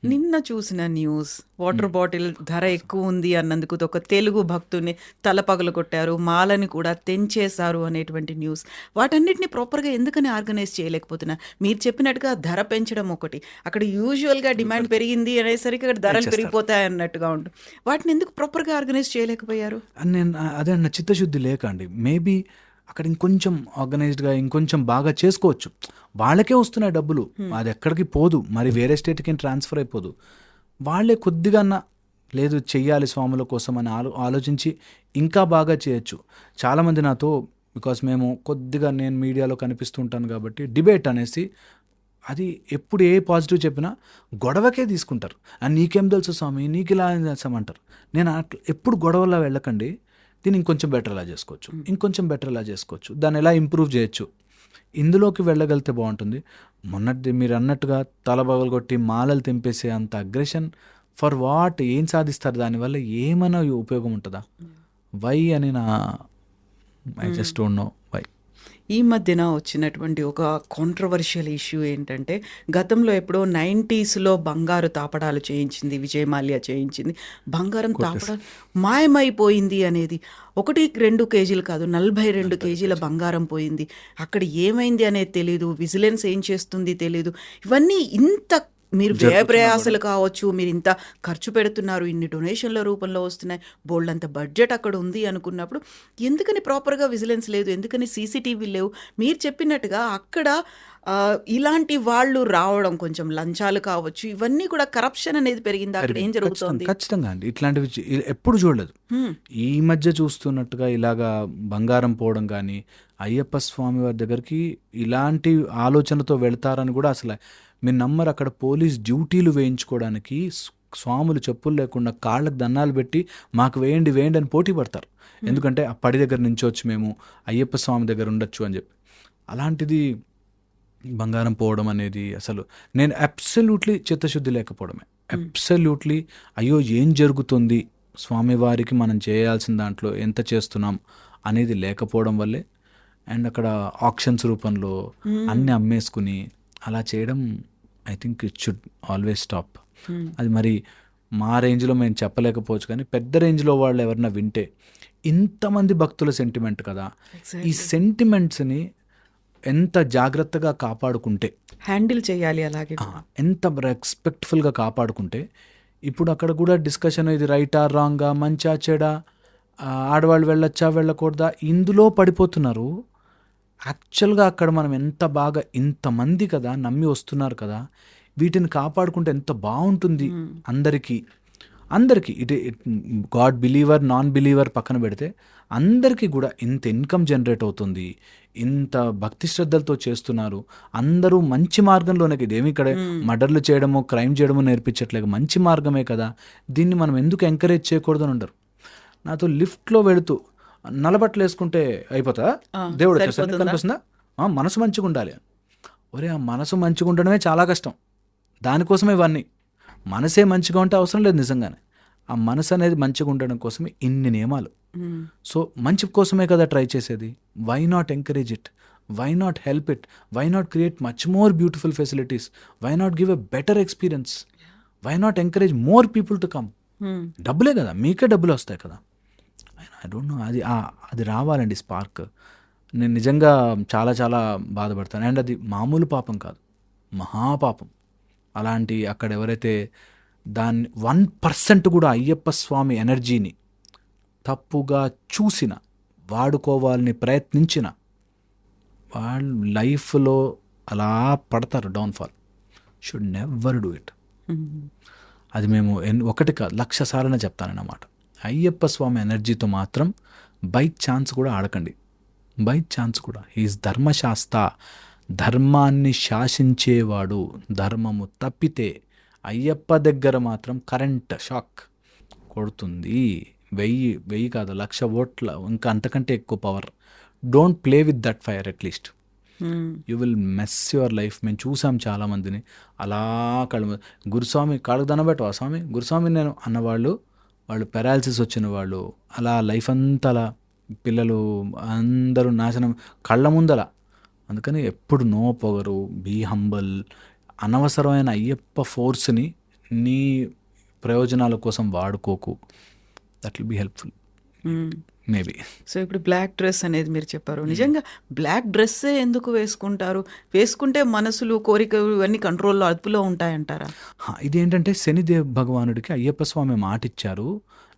నిన్న చూసిన న్యూస్, వాటర్ బాటిల్ ధర ఎక్కువ ఉంది అన్నందుకు ఒక తెలుగు భక్తుని తలపగలు కొట్టారు, మాలని కూడా తెంచేశారు అనేటువంటి న్యూస్. వాటన్నిటిని ప్రాపర్గా ఎందుకని ఆర్గనైజ్ చేయలేకపోతున్నారు? మీరు చెప్పినట్టుగా ధర పెంచడం ఒకటి, అక్కడ యూజువల్గా డిమాండ్ పెరిగింది అనేసరికి అక్కడ ధరలు పెరిగిపోతాయి అన్నట్టుగా ఉంటుంది. వాటిని ఎందుకు ప్రాపర్గా ఆర్గనైజ్ చేయలేకపోయారు? నేను అదే అన్న, చిత్తశుద్ధి లేక అండి. మేబీ అక్కడ ఇంకొంచెం ఆర్గనైజ్డ్గా ఇంకొంచెం బాగా చేసుకోవచ్చు. వాళ్ళకే వస్తున్నాయి డబ్బులు, అది ఎక్కడికి పోదు, మరి వేరే స్టేట్కి ట్రాన్స్ఫర్ అయిపోదు. వాళ్ళే కొద్దిగా లేదు చెయ్యాలి స్వాముల కోసం అని ఆలోచించి ఇంకా బాగా చేయొచ్చు. చాలామంది నాతో, బికాస్ మేము కొద్దిగా నేను మీడియాలో కనిపిస్తుంటాను కాబట్టి, డిబేట్ అనేసి అది ఎప్పుడు ఏ పాజిటివ్ చెప్పినా గొడవకే తీసుకుంటారు. నీకేం తెలుసు స్వామి, నీకు ఇలా చేస్తామంటారు. నేను అట్లా ఎప్పుడు గొడవలా వెళ్ళకండి, దీన్ని ఇంకొంచెం బెటర్ ఎలా చేసుకోవచ్చు, ఇంకొంచెం బెటర్ ఎలా చేసుకోవచ్చు, దాన్ని ఎలా ఇంప్రూవ్ చేయొచ్చు, ఇందులోకి వెళ్ళగలిగితే బాగుంటుంది. మొన్నటి మీరు అన్నట్టుగా తలబగలగొట్టి మాలలు తెంపేసే అంత అగ్రెషన్ ఫర్ వాట్? ఏం సాధిస్తారు దానివల్ల? ఏమైనా ఉపయోగం ఉంటుందా? వై అని I just don't know why. ఈ మధ్యన వచ్చినటువంటి ఒక కాంట్రవర్షియల్ ఇష్యూ ఏంటంటే, గతంలో ఎప్పుడో 90s బంగారు తాపడాలు చేయించింది, విజయమాల్య చేయించింది, బంగారం తాపడాలు మాయమైపోయింది అనేది. 1-2 కేజీలు కాదు, 42 కేజీల బంగారం పోయింది. అక్కడ ఏమైంది అనేది తెలీదు, విజిలెన్స్ ఏం చేస్తుంది తెలీదు. ఇవన్నీ ఇంత మీరు వ్యయ ప్రయాసాలు కావచ్చు, మీరు ఇంత ఖర్చు పెడుతున్నారు, ఇన్ని డొనేషన్ల రూపంలో వస్తున్నాయి, బోల్డంత బడ్జెట్ అక్కడ ఉంది అనుకున్నప్పుడు ఎందుకని ప్రాపర్గా విజిలెన్స్ లేదు, ఎందుకని సీసీటీవీ లేవు? మీరు చెప్పినట్టుగా అక్కడ ఇలాంటి వాళ్ళు రావడం, కొంచెం లంచాలు కావచ్చు, ఇవన్నీ కూడా కరప్షన్ అనేది పెరిగింది. అక్కడ ఏం జరుగుతుంది? ఖచ్చితంగా అండి, ఇట్లాంటివి ఎప్పుడు చూడలేదు. ఈ మధ్య చూస్తున్నట్టుగా ఇలాగా బంగారం పోవడం కానీ, అయ్యప్ప స్వామి వారి దగ్గరికి ఇలాంటి ఆలోచనతో వెళ్తారని కూడా అసలు మీరు నమ్మరు. అక్కడ పోలీస్ డ్యూటీలు వేయించుకోవడానికి స్వాములు చెప్పులు లేకుండా కాళ్ళకు దండాలు పెట్టి మాకు వేయండి వేయండి అని పోటీ పడతారు. ఎందుకంటే ఆ పడి దగ్గర నుంచి వచ్చి మేము అయ్యప్ప స్వామి దగ్గర ఉండొచ్చు అని చెప్పి. అలాంటిది బంగారం పోవడం అనేది అసలు నేను అబ్సల్యూట్లీ చిత్తశుద్ధి లేకపోవడమే. అబ్సల్యూట్లీ అయ్యో ఏం జరుగుతుంది, స్వామివారికి మనం చేయాల్సిన దాంట్లో ఎంత చేస్తున్నాం అనేది లేకపోవడం వల్లే. అండ్ అక్కడ ఆక్షన్స్ రూపంలో అన్నీ అమ్మేసుకుని అలా చేయడం, I think it should always stop. అది మరి మా రేంజ్లో మేము చెప్పలేకపోవచ్చు, కానీ పెద్ద రేంజ్లో వాళ్ళు ఎవరన్నా వింటే, ఇంతమంది భక్తుల సెంటిమెంట్ కదా, ఈ సెంటిమెంట్స్ని ఎంత జాగ్రత్తగా కాపాడుకుంటే, హ్యాండిల్ చేయాలి, అలాగే ఎంత రెస్పెక్ట్ఫుల్గా కాపాడుకుంటే. ఇప్పుడు అక్కడ కూడా డిస్కషన్, ఇది రైటా రాంగా, మంచా చెడా, ఆడవాళ్ళు వెళ్ళొచ్చా వెళ్ళకూడదా, ఇందులో పడిపోతున్నారు. యాక్చువల్గా అక్కడ మనం ఎంత బాగా, ఇంతమంది కదా నమ్మి వస్తున్నారు కదా, వీటిని కాపాడుకుంటే ఎంత బాగుంటుంది అందరికీ ఇటు గాడ్ బిలీవర్ నాన్ బిలీవర్ పక్కన పెడితే అందరికీ కూడా ఇంత ఇన్కమ్ జనరేట్ అవుతుంది, ఇంత భక్తి శ్రద్ధలతో చేస్తున్నారు, అందరూ మంచి మార్గంలోనే. ఇదేమి ఇక్కడ మర్డర్లు చేయడమో క్రైమ్ చేయడమో నేర్పించట్లేదు, మంచి మార్గమే కదా, దీన్ని మనం ఎందుకు ఎంకరేజ్ చేయకూడదు అని ఉండరు. నాతో లిఫ్ట్లో వెళుతూ నల్లబట్టలు వేసుకుంటే అయిపోతా, దేవుడు వచ్చేసరికి కనిపిస్తుందా, మనసు మంచిగా ఉండాలి. ఒరే, ఆ మనసు మంచిగా ఉండడమే చాలా కష్టం, దానికోసమే ఇవన్నీ. మనసే మంచిగా ఉంటే అవసరం లేదు నిజంగానే. ఆ మనసు అనేది మంచిగా ఉండడం కోసమే ఇన్ని నియమాలు. సో మంచి కోసమే కదా ట్రై చేసేది. Why not encourage it, why not help it, why not create much more beautiful facilities, why not give a better experience, why not encourage more people to come. డబ్బులే కదా, మీకే డబ్బులు వస్తాయి కదా. ఐ డోంట్ నో, అది రావాలండి spark. నేను నిజంగా చాలా చాలా బాధపడతాను. అండ్ అది మామూలు పాపం కాదు, మహాపాపం. అలాంటి అక్కడ ఎవరైతే దాన్ని 1% కూడా అయ్యప్ప స్వామి ఎనర్జీని తప్పుగా చూసిన, వాడుకోవాలని ప్రయత్నించిన వాళ్ళు లైఫ్లో అలా పడతారు, downfall. Should never do it. అది మేము 1 కాదు 1,00,000 సార్లు చెప్తానన్నమాట. అయ్యప్ప స్వామి ఎనర్జీతో మాత్రం బై ఛాన్స్ కూడా ఆడకండి, బై ఛాన్స్ కూడా. హీఈస్ ధర్మశాస్త్ర, ధర్మాన్ని శాసించేవాడు. ధర్మము తప్పితే అయ్యప్ప దగ్గర మాత్రం కరెంట్ షాక్, కొడుతుంది. 1000 కాదు 1,00,000 ఓట్ల ఇంకా అంతకంటే ఎక్కువ power. Don't play with that fire at least. You will mess your life. మేము చూసాం చాలామందిని అలా గురుస్వామి కాళ్ళకు దండబెట్టవా స్వామి గురుస్వామి నేను అన్నవాళ్ళు, వాళ్ళు పెరాలసిస్ వచ్చిన వాళ్ళు, అలా లైఫ్ అంతా అలా పిల్లలు అందరూ నాశనం కళ్ళ ముందల. అందుకని ఎప్పుడు నో పొగరు, బీ హంబల్. అనవసరమైన అయ్యప్ప ఫోర్స్ని నీ ప్రయోజనాల కోసం వాడుకోకు. That will be helpful maybe. So ఇప్పుడు బ్లాక్ డ్రెస్ అనేది మీరు చెప్పారు. నిజంగా బ్లాక్ డ్రెస్సే ఎందుకు వేసుకుంటారు? వేసుకుంటే మనసులు, కోరికలు ఇవన్నీ కంట్రోల్లో, అదుపులో ఉంటాయంటారా? ఇదేంటంటే శనిదేవ్ భగవానుడికి అయ్యప్ప స్వామి మాట ఇచ్చారు,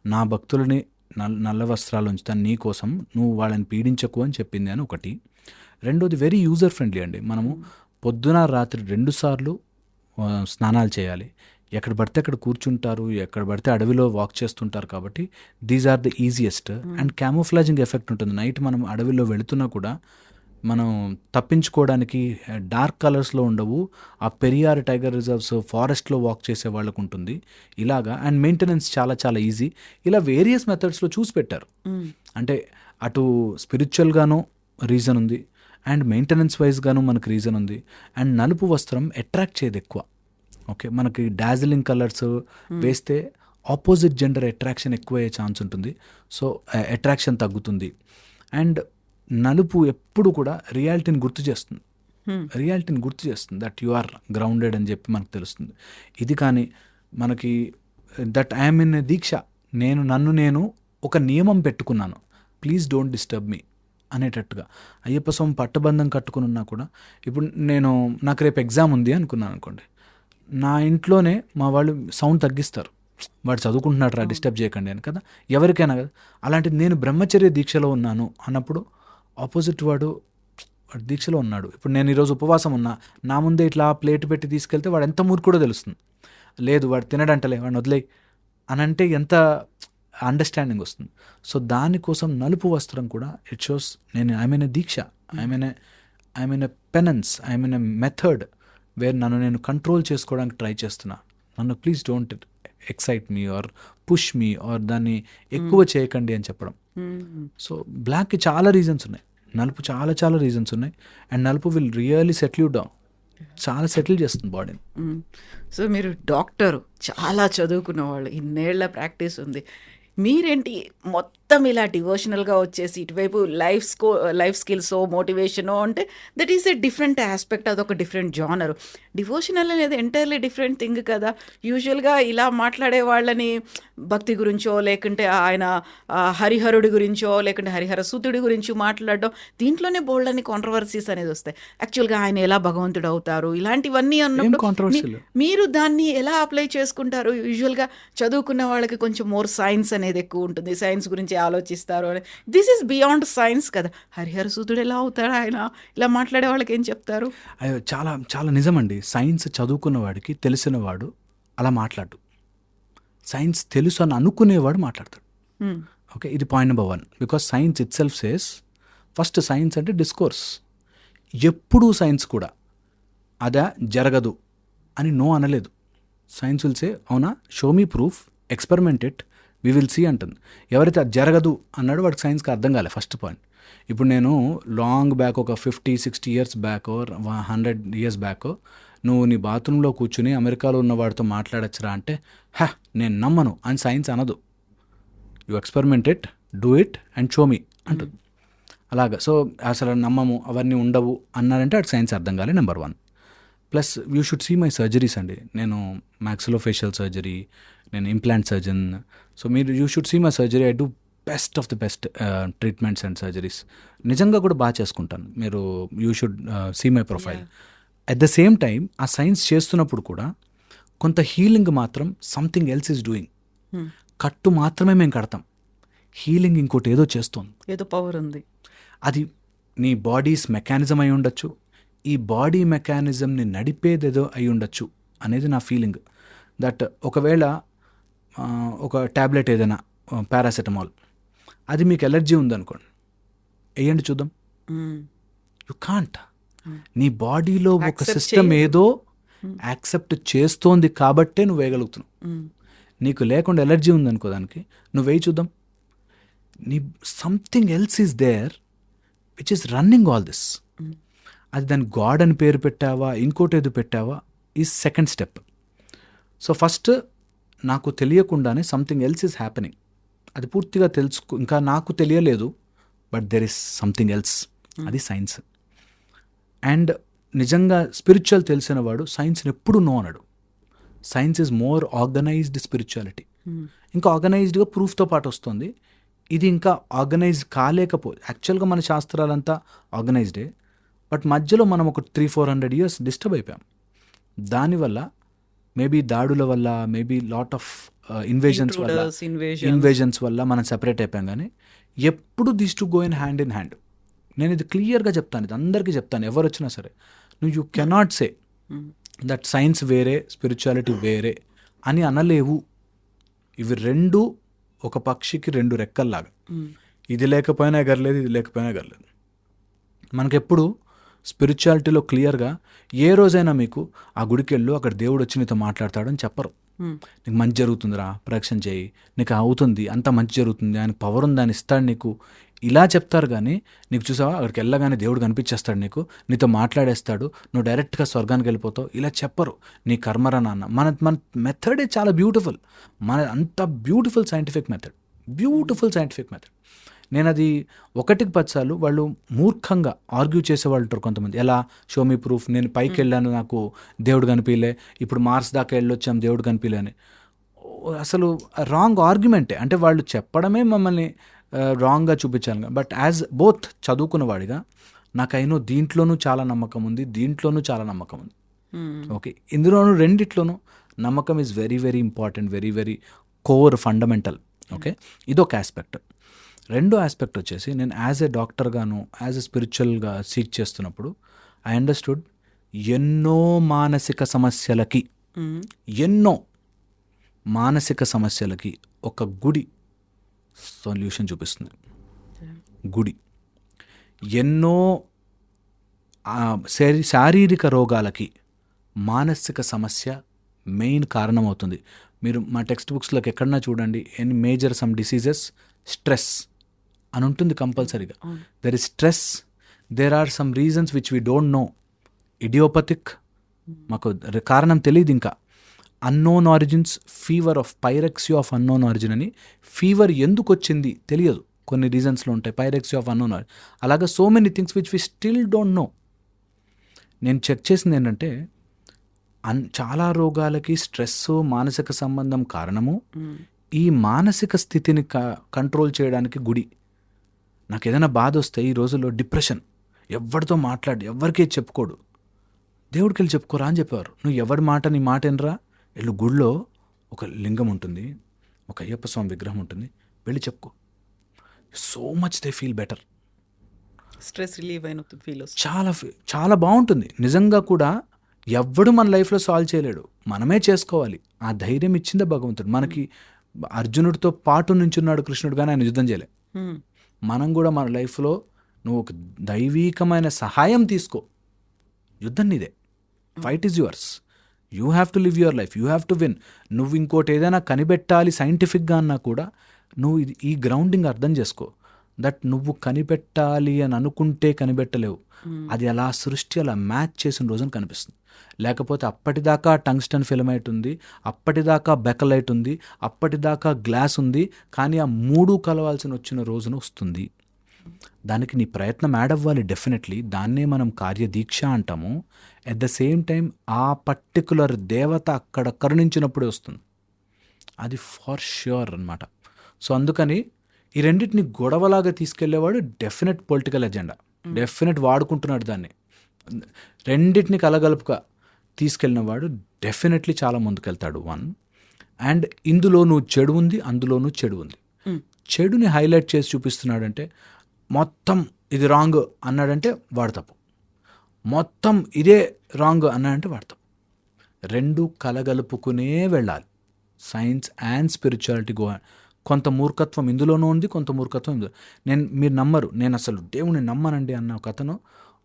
నా భక్తులని నల్ల వస్త్రాలు ఉంచుతాను నీ కోసం, నువ్వు వాళ్ళని పీడించకు అని చెప్పింది అని ఒకటి. రెండోది వెరీ యూజర్ ఫ్రెండ్లీ అండి. మనము పొద్దున రాత్రి 2 సార్లు స్నానాలు చేయాలి. ఎక్కడ పడితే అక్కడ కూర్చుంటారు, ఎక్కడ పడితే అడవిలో వాక్ చేస్తుంటారు కాబట్టి these are the easiest. And camouflaging effect ఉంటుంది. నైట్ మనం అడవిలో వెళుతున్నా కూడా మనం తప్పించుకోవడానికి డార్క్ కలర్స్లో ఉండవు. ఆ పెరియార్ టైగర్ రిజర్వ్స్ ఫారెస్ట్లో వాక్ చేసే వాళ్ళకు ఉంటుంది ఇలాగా. అండ్ మెయింటెనెన్స్ చాలా చాలా ఈజీ. ఇలా వేరియస్ మెథడ్స్లో చూసి పెట్టారు. అంటే అటు స్పిరిచువల్గాను రీజన్ ఉంది, అండ్ మెయింటెనెన్స్ వైజ్గాను మనకు రీజన్ ఉంది. అండ్ నలుపు వస్త్రం అట్రాక్ట్ చేయదు ఎక్కువ. ఓకే, మనకి డాజిలింగ్ కలర్స్ వేస్తే ఆపోజిట్ జెండర్ అట్రాక్షన్ ఎక్కువ అయ్యే ఛాన్స్ ఉంటుంది. సో అట్రాక్షన్ తగ్గుతుంది. అండ్ నలుపు ఎప్పుడు కూడా రియాలిటీని గుర్తు చేస్తుంది. దట్ యు ఆర్ గ్రౌండెడ్ అని చెప్పి మనకు తెలుస్తుంది. ఇది కానీ మనకి దట్ ఐఎమ్ ఇన్ దీక్ష, నన్ను ఒక నియమం పెట్టుకున్నాను, ప్లీజ్ డోంట్ డిస్టర్బ్ మీ అనేటట్టుగా. అయ్యప్ప స్వామి పట్టబంధం కట్టుకుని ఉన్నా కూడా ఇప్పుడు నాకు రేపు ఎగ్జామ్ ఉంది అనుకున్నాను అనుకోండి, నా ఇంట్లోనే మా వాళ్ళు సౌండ్ తగ్గిస్తారు, వాడు చదువుకుంటున్నాడు రా డిస్టర్బ్ చేయకండి అని కదా, ఎవరికైనా కదా. అలాంటిది నేను బ్రహ్మచర్య దీక్షలో ఉన్నాను అన్నప్పుడు ఆపోజిట్ వాడు దీక్షలో ఉన్నాడు. ఇప్పుడు నేను ఈరోజు ఉపవాసం ఉన్నా, నా ముందే ఇట్లా ప్లేట్ పెట్టి తీసుకెళ్తే వాడు ఎంత మూర్ఖుడో తెలుస్తుంది. లేదు వాడు తినడంటలే, వాడిని వదిలేయి అని అంటే ఎంత అండర్స్టాండింగ్ వస్తుంది. సో దానికోసం నలుపు వస్త్రం కూడా it shows I'm in a diksha, I'm in a penance, I'm in a method where నేను కంట్రోల్ చేసుకోవడానికి ట్రై చేస్తున్నా. నన్ను please don't excite me or push me or దాన్ని ఎక్కువ చేయకండి అని చెప్పడం. సో బ్లాక్కి చాలా రీజన్స్ ఉన్నాయి, నలుపు చాలా చాలా రీజన్స్ ఉన్నాయి. అండ్ నలుపు will really settle you down, చాలా సెటిల్ చేస్తుంది బాడీని. సో మీరు డాక్టరు, చాలా చదువుకున్న వాళ్ళు, ఇన్నేళ్ల ప్రాక్టీస్ ఉంది. మీరేంటి మొత్తం ఇలా డివోషనల్గా వచ్చేసి ఇటువైపు లైఫ్ స్కిల్సో మోటివేషనో అంటే that is a different aspect, అదొక డిఫరెంట్ జానరు. డివోషనల్ అనేది ఎంటైర్లీ డిఫరెంట్ థింగ్ కదా. యూజువల్గా ఇలా మాట్లాడే వాళ్ళని భక్తి గురించో, లేకుంటే ఆయన హరిహరుడి గురించో, లేకుంటే హరిహర సూతుడి గురించి మాట్లాడడం, దీంట్లోనే బోల్డ్ అని కాంట్రవర్సీస్ అనేది వస్తాయి. యాక్చువల్గా ఆయన ఎలా భగవంతుడు అవుతారు, ఇలాంటివన్నీ అన్నప్పుడు మీరు దాన్ని ఎలా అప్లై చేసుకుంటారు? యూజువల్గా చదువుకున్న వాళ్ళకి కొంచెం మోర్ సైన్స్ అనేది ఎక్కువ ఉంటుంది, సైన్స్ గురించి ఆలోచిస్తారు అని. దిస్ ఈస్ బియాండ్ సైన్స్ కదా. హరిహర సూతుడు ఎలా అవుతాడు, ఆయన ఇలా మాట్లాడే వాళ్ళకి ఏం చెప్తారు? అయ్యో చాలా చాలా నిజమండి. సైన్స్ చదువుకున్న వాడికి తెలిసిన వాడు అలా మాట్లాడు, సైన్స్ తెలుసు అని అనుకునేవాడు మాట్లాడతాడు. ఓకే, ఇది point number 1. Because science it self says, first science అంటే డిస్కోర్స్. ఎప్పుడూ సైన్స్ కూడా అదా జరగదు అని నో అనలేదు. సైన్స్ విల్ సే అవునా, show me proof, experiment it, we will see అంటుంది. ఎవరైతే అది జరగదు అన్నాడో వాడికి సైన్స్కి అర్థం కాలే, ఫస్ట్ పాయింట్. ఇప్పుడు నేను లాంగ్ బ్యాక్ ఒక 50-60 ఇయర్స్ బ్యాక్ 100 ఇయర్స్ బ్యాక్ నువ్వు నీ బాత్రూంలో కూర్చుని అమెరికాలో ఉన్న వాడితో మాట్లాడచ్చురా అంటే నేను నమ్మను అని సైన్స్ అనదు. You experiment it, do it and show me అంటుంది. అలాగా. సో అసలు నమ్మము, అవన్నీ ఉండవు అన్నారంటే అటు సైన్స్ అర్థం కాలే, number 1. Plus you should see my surgeries అండి. నేను మ్యాక్సిలోఫేషియల్ సర్జరీ, నేను implant surgeon. So you should see my surgery. I do best of the best treatments and surgeries. నిజంగా కూడా బాగా చేసుకుంటాను. మీరు you should see my profile. At the same time ఆ science చేస్తున్నప్పుడు కూడా కొంత హీలింగ్ మాత్రం సంథింగ్ ఎల్స్ ఈజ్ డూయింగ్. కట్టు మాత్రమే మేము కడతాం, హీలింగ్ ఇంకోటి ఏదో చేస్తుంది, ఏదో పవర్ ఉంది. అది నీ బాడీస్ మెకానిజం అయి ఉండొచ్చు, ఈ బాడీ మెకానిజంని నడిపేదేదో అయి ఉండొచ్చు అనేది నా ఫీలింగ్. దట్ ఒకవేళ ఒక ట్యాబ్లెట్ ఏదైనా పారాసెటమాల్, అది మీకు ఎలర్జీ ఉందనుకోండి, వేయండి చూద్దాం. You can't. నీ బాడీలో ఒక సిస్టమ్ ఏదో యాక్సెప్ట్ చేస్తోంది కాబట్టే నువ్వు వేయగలుగుతున్నావు. నీకు లేకుండా ఎలర్జీ ఉందనుకో దానికి, నువ్వు వేయి చూద్దాం. నీ something else is there which is running all this. అది దాని గాడ్ అని పేరు పెట్టావా, ఇంకోటి ఏదో పెట్టావా, ఈ సెకండ్ స్టెప్. సో ఫస్ట్ నాకు తెలియకుండానే సంథింగ్ ఎల్స్ ఈజ్ హ్యాపెనింగ్. అది పూర్తిగా తెలుసుకో, ఇంకా నాకు తెలియలేదు, but there is something else. అది సైన్స్. అండ్ నిజంగా స్పిరిచువల్ తెలిసిన వాడు సైన్స్ని ఎప్పుడు నో అనడు. Science is more organised spirituality. ఇంకా ఆర్గనైజ్డ్గా ప్రూఫ్తో పాటు వస్తుంది. ఇది ఇంకా ఆర్గనైజ్ యాక్చువల్గా మన శాస్త్రాలంతా ఆర్గనైజ్డే, బట్ మధ్యలో మనం ఒక 300-400 years డిస్టర్బ్ అయిపోయాం. దానివల్ల మేబీ దాడుల వల్ల, మేబీ లాట్ ఆఫ్ ఇన్వేజన్స్ వల్ల మనం సెపరేట్ అయిపోయాం. కానీ ఎప్పుడు this to go in hand. నేను ఇది క్లియర్గా చెప్తాను, ఇది అందరికీ చెప్తాను, ఎవరు వచ్చినా సరే. You cannot say that science వేరే, స్పిరిచువాలిటీ వేరే అని అనలేవు. ఇవి రెండు ఒక పక్షికి 2 రెక్కల్లాగా. ఇది లేకపోయినా ఎగరలేదు, ఇది లేకపోయినా ఎగరలేదు. మనకెప్పుడు స్పిరిచువాలిటీలో క్లియర్గా ఏ రోజైనా మీకు ఆ గుడికి వెళ్ళు, అక్కడ దేవుడు వచ్చి నీతో మాట్లాడతాడని చెప్పరు. నీకు మంచి జరుగుతుందిరా, ప్రదక్షిణ చేయి, నీకు అవుతుంది, అంత మంచి జరుగుతుంది, ఆయన పవర్ ఉంది, ఆయన ఇస్తాడు నీకు, ఇలా చెప్తారు. కానీ నీకు చూసావా అక్కడికి వెళ్ళగానే దేవుడు కనిపించేస్తాడు, నీతో మాట్లాడేస్తాడు, నువ్వు డైరెక్ట్గా స్వర్గానికి వెళ్ళిపోతావు, ఇలా చెప్పరు. నీ కర్మరా నాన్న. మన మెథడే చాలా బ్యూటిఫుల్. అంత బ్యూటిఫుల్ సైంటిఫిక్ మెథడ్. నేను అది 1-10 సార్లు వాళ్ళు మూర్ఖంగా ఆర్గ్యూ చేసేవాళ్ళు ఉంటారు కొంతమంది. ఎలా, షో మీ ప్రూఫ్, నేను పైకి వెళ్ళాను నాకు దేవుడు కనిపించలే, ఇప్పుడు మార్స్ దాకా వెళ్ళొచ్చాం దేవుడు కనిపించలే అని. అసలు రాంగ్ ఆర్గ్యుమెంటే. అంటే వాళ్ళు చెప్పడమే మమ్మల్ని రాంగ్గా చూపించాలి. బట్ యాజ్ బోత్ చదువుకున్నవాడిగా నాకైనా దీంట్లోనూ చాలా నమ్మకం ఉంది, దీంట్లోనూ చాలా నమ్మకం ఉంది. ఓకే, ఇందులోనూ రెండిట్లోనూ నమ్మకం is very very important, very very core, fundamental. Okay, ఇదొక ఆస్పెక్ట్. రెండో ఆస్పెక్ట్ వచ్చేసి, నేను యాజ్ ఎ డాక్టర్గాను, యాజ్ ఎ స్పిరిచువల్గా సీక్ చేస్తున్నప్పుడు ఐ అండర్స్టూడ్ ఎన్నో మానసిక సమస్యలకి ఒక గుడి సొల్యూషన్ చూపిస్తుంది. గుడి ఎన్నో శారీరక రోగాలకి మానసిక సమస్య మెయిన్ కారణమవుతుంది. మీరు మా టెక్స్ట్ బుక్స్లోకి ఎక్కడన్నా చూడండి, any major some diseases, stress అని ఉంటుంది కంపల్సరీగా. There is stress, there are some reasons which we don't know. Idiopathic, మాకు కారణం తెలియదు ఇంకా. Unknown origins, fever of pyrexia of unknown origin అని. ఫీవర్ ఎందుకు వచ్చింది తెలియదు, కొన్ని రీజన్స్లో ఉంటాయి. పైరెక్సీ ఆఫ్ అన్నోన్ ఆరిజిన్, అలాగా so many things which we still don't know. నేను చెక్ చేసింది ఏంటంటే, చాలా రోగాలకి స్ట్రెస్, మానసిక సంబంధం కారణము. ఈ మానసిక స్థితిని కంట్రోల్ చేయడానికి గుడి. నాకు ఏదైనా బాధ వస్తే ఈ రోజుల్లో డిప్రెషన్, ఎవరితో ఎవరికీ చెప్పుకోడు, దేవుడికి వెళ్ళి చెప్పుకోరా అని చెప్పేవారు. నువ్వు ఎవరి మాట, నీ మాట ఎనరా, వెళ్ళు, గుడిలో ఒక లింగం ఉంటుంది, ఒక అయ్యప్ప స్వామి విగ్రహం ఉంటుంది, వెళ్ళి చెప్పుకో. So much they feel better. Stress relieve అయిన ఫీల్ చాలా బాగుంటుంది. నిజంగా కూడా ఎవ్వడు మన లైఫ్లో సాల్వ్ చేయలేడు, మనమే చేసుకోవాలి. ఆ ధైర్యం ఇచ్చిందే భగవంతుడు మనకి. అర్జునుడితో పాటు నుంచున్నాడు కృష్ణుడు, కానీ ఆయన యుద్ధం చేయలే. మనం కూడా మన లైఫ్లో నువ్వు ఒక దైవీకమైన సహాయం తీసుకో, యుద్ధం నీదే, fight is yours, you have to live your life, you have to win. నువ్వు ఇంకోటి ఏదైనా కనిపెట్టాలి సైంటిఫిక్గా అన్నా కూడా నువ్వు ఈ గ్రౌండింగ్ అర్థం చేసుకో. దట్ నువ్వు కనిపెట్టాలి అని అనుకుంటే కనిపెట్టలేవు, అది అలా సృష్టి అలా మ్యాచ్ చేసిన రోజున కనిపిస్తుంది. లేకపోతే అప్పటిదాకా టంగ్స్టన్ ఫిలమైట్ ఉంది, అప్పటిదాకా బెకలైట్ ఉంది, అప్పటిదాకా గ్లాస్ ఉంది, కానీ ఆ 3 కలవాల్సిన వచ్చిన రోజున వస్తుంది. దానికి నీ ప్రయత్నం యాడ్ అవ్వాలి డెఫినెట్లీ. దాన్నే మనం కార్యదీక్ష అంటాము. ఎట్ ద సేమ్ టైం ఆ పర్టికులర్ దేవత అక్కడ కరుణించినప్పుడే వస్తుంది, అది ఫర్ ష్యూర్ అనమాట. సో అందుకని ఈ రెండింటిని గొడవలాగా తీసుకెళ్లేవాడు డెఫినెట్ పొలిటికల్ ఎజెండా, డెఫినెట్ వాడుకుంటున్నాడు దాన్ని. రెండింటిని కలగలుపుగా తీసుకెళ్ళినవాడు డెఫినెట్లీ చాలా ముందుకెళ్తాడు. 1 అండ్ ఇందులోనూ చెడు ఉంది, అందులోనూ చెడు ఉంది. చెడుని హైలైట్ చేసి చూపిస్తున్నాడంటే, మొత్తం ఇది రాంగ్ అన్నాడంటే వాడు తప్పు, మొత్తం ఇదే రాంగ్ అన్నాడంటే వాడు తప్పు. 2 కలగలుపుకునే వెళ్ళాలి. సైన్స్ అండ్ స్పిరిచువాలిటీ కొంత మూర్ఖత్వం ఇందులోనూ ఉంది, కొంత మూర్ఖత్వం ఇందులో. మీరు నమ్మరు, నేను అసలు దేవుని నమ్మనండి అన్న ఒక అతను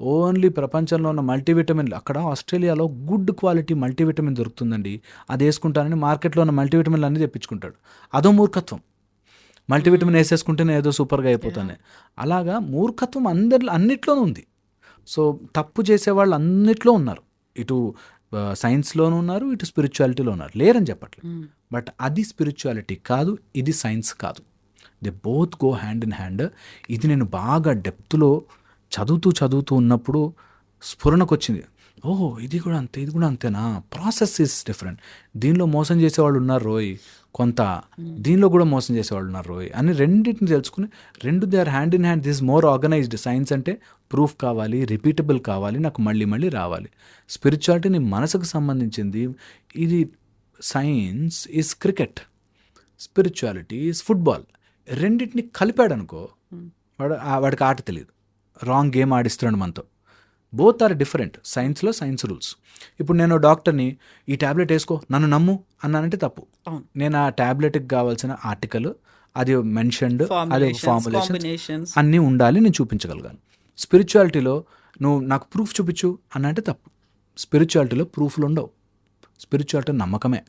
ఓన్లీ ప్రపంచంలో ఉన్న మల్టీవిటమిన్లు అక్కడ ఆస్ట్రేలియాలో గుడ్ క్వాలిటీ మల్టీవిటమిన్ దొరుకుతుందండి, అది వేసుకుంటానని మార్కెట్లో ఉన్న మల్టీవిటమిన్లు అన్నీ తెప్పించుకుంటాడు. అదో మూర్ఖత్వం. మల్టీవిటమిన్ వేసేసుకుంటేనే ఏదో సూపర్గా అయిపోతానే. అలాగా మూర్ఖత్వం అన్నిట్లోనూ ఉంది. సో తప్పు చేసేవాళ్ళు అన్నిట్లో ఉన్నారు. ఇటు సైన్స్లోనూ ఉన్నారు, ఇటు స్పిరిచువాలిటీలో ఉన్నారు, లేరని చెప్పట్లేదు. బట్ అది స్పిరిచువాలిటీ కాదు, ఇది సైన్స్ కాదు. They both go hand in hand. ఇది నేను బాగా డెప్త్లో చదువుతూ ఉన్నప్పుడు స్ఫురణకు వచ్చింది. ఓహో, ఇది కూడా అంతే, ఇది కూడా అంతేనా. Process is different. దీనిలో మోసం చేసేవాళ్ళు ఉన్నారు రోయ్ కొంత, దీనిలో కూడా మోసం చేసేవాళ్ళు ఉన్నారు రోయ్ అని రెండింటిని తెలుసుకుని they are hand in hand. This more organized. Science అంటే ప్రూఫ్ కావాలి, రిపీటబుల్ కావాలి, నాకు మళ్ళీ రావాలి. స్పిరిచువాలిటీ నీ మనసుకు సంబంధించింది. ఇది science is cricket, spirituality is football. రెండింటిని కలిపాడనుకో వాడికి ఆట తెలియదు, రాంగ్ గేమ్ ఆడిస్తున్నాడు మనతో. Both are different. సైన్స్లో సైన్స్ రూల్స్. ఇప్పుడు నేను డాక్టర్ని ఈ ట్యాబ్లెట్ వేసుకో నన్ను నమ్ము అన్నానంటే తప్పు. నేను ఆ ట్యాబ్లెట్కి కావాల్సిన ఆర్టికల్, అది మెన్షన్డ్, అదే ఫార్ములేషన్స్ అన్నీ ఉండాలి, నేను చూపించగలిగాను. స్పిరిచువాలిటీలో నువ్వు నాకు ప్రూఫ్ చూపించు అన్నంటే తప్పు. స్పిరిచువాలిటీలో ప్రూఫ్లు ఉండవు. స్పిరిచువాలిటీ నమ్మకమే.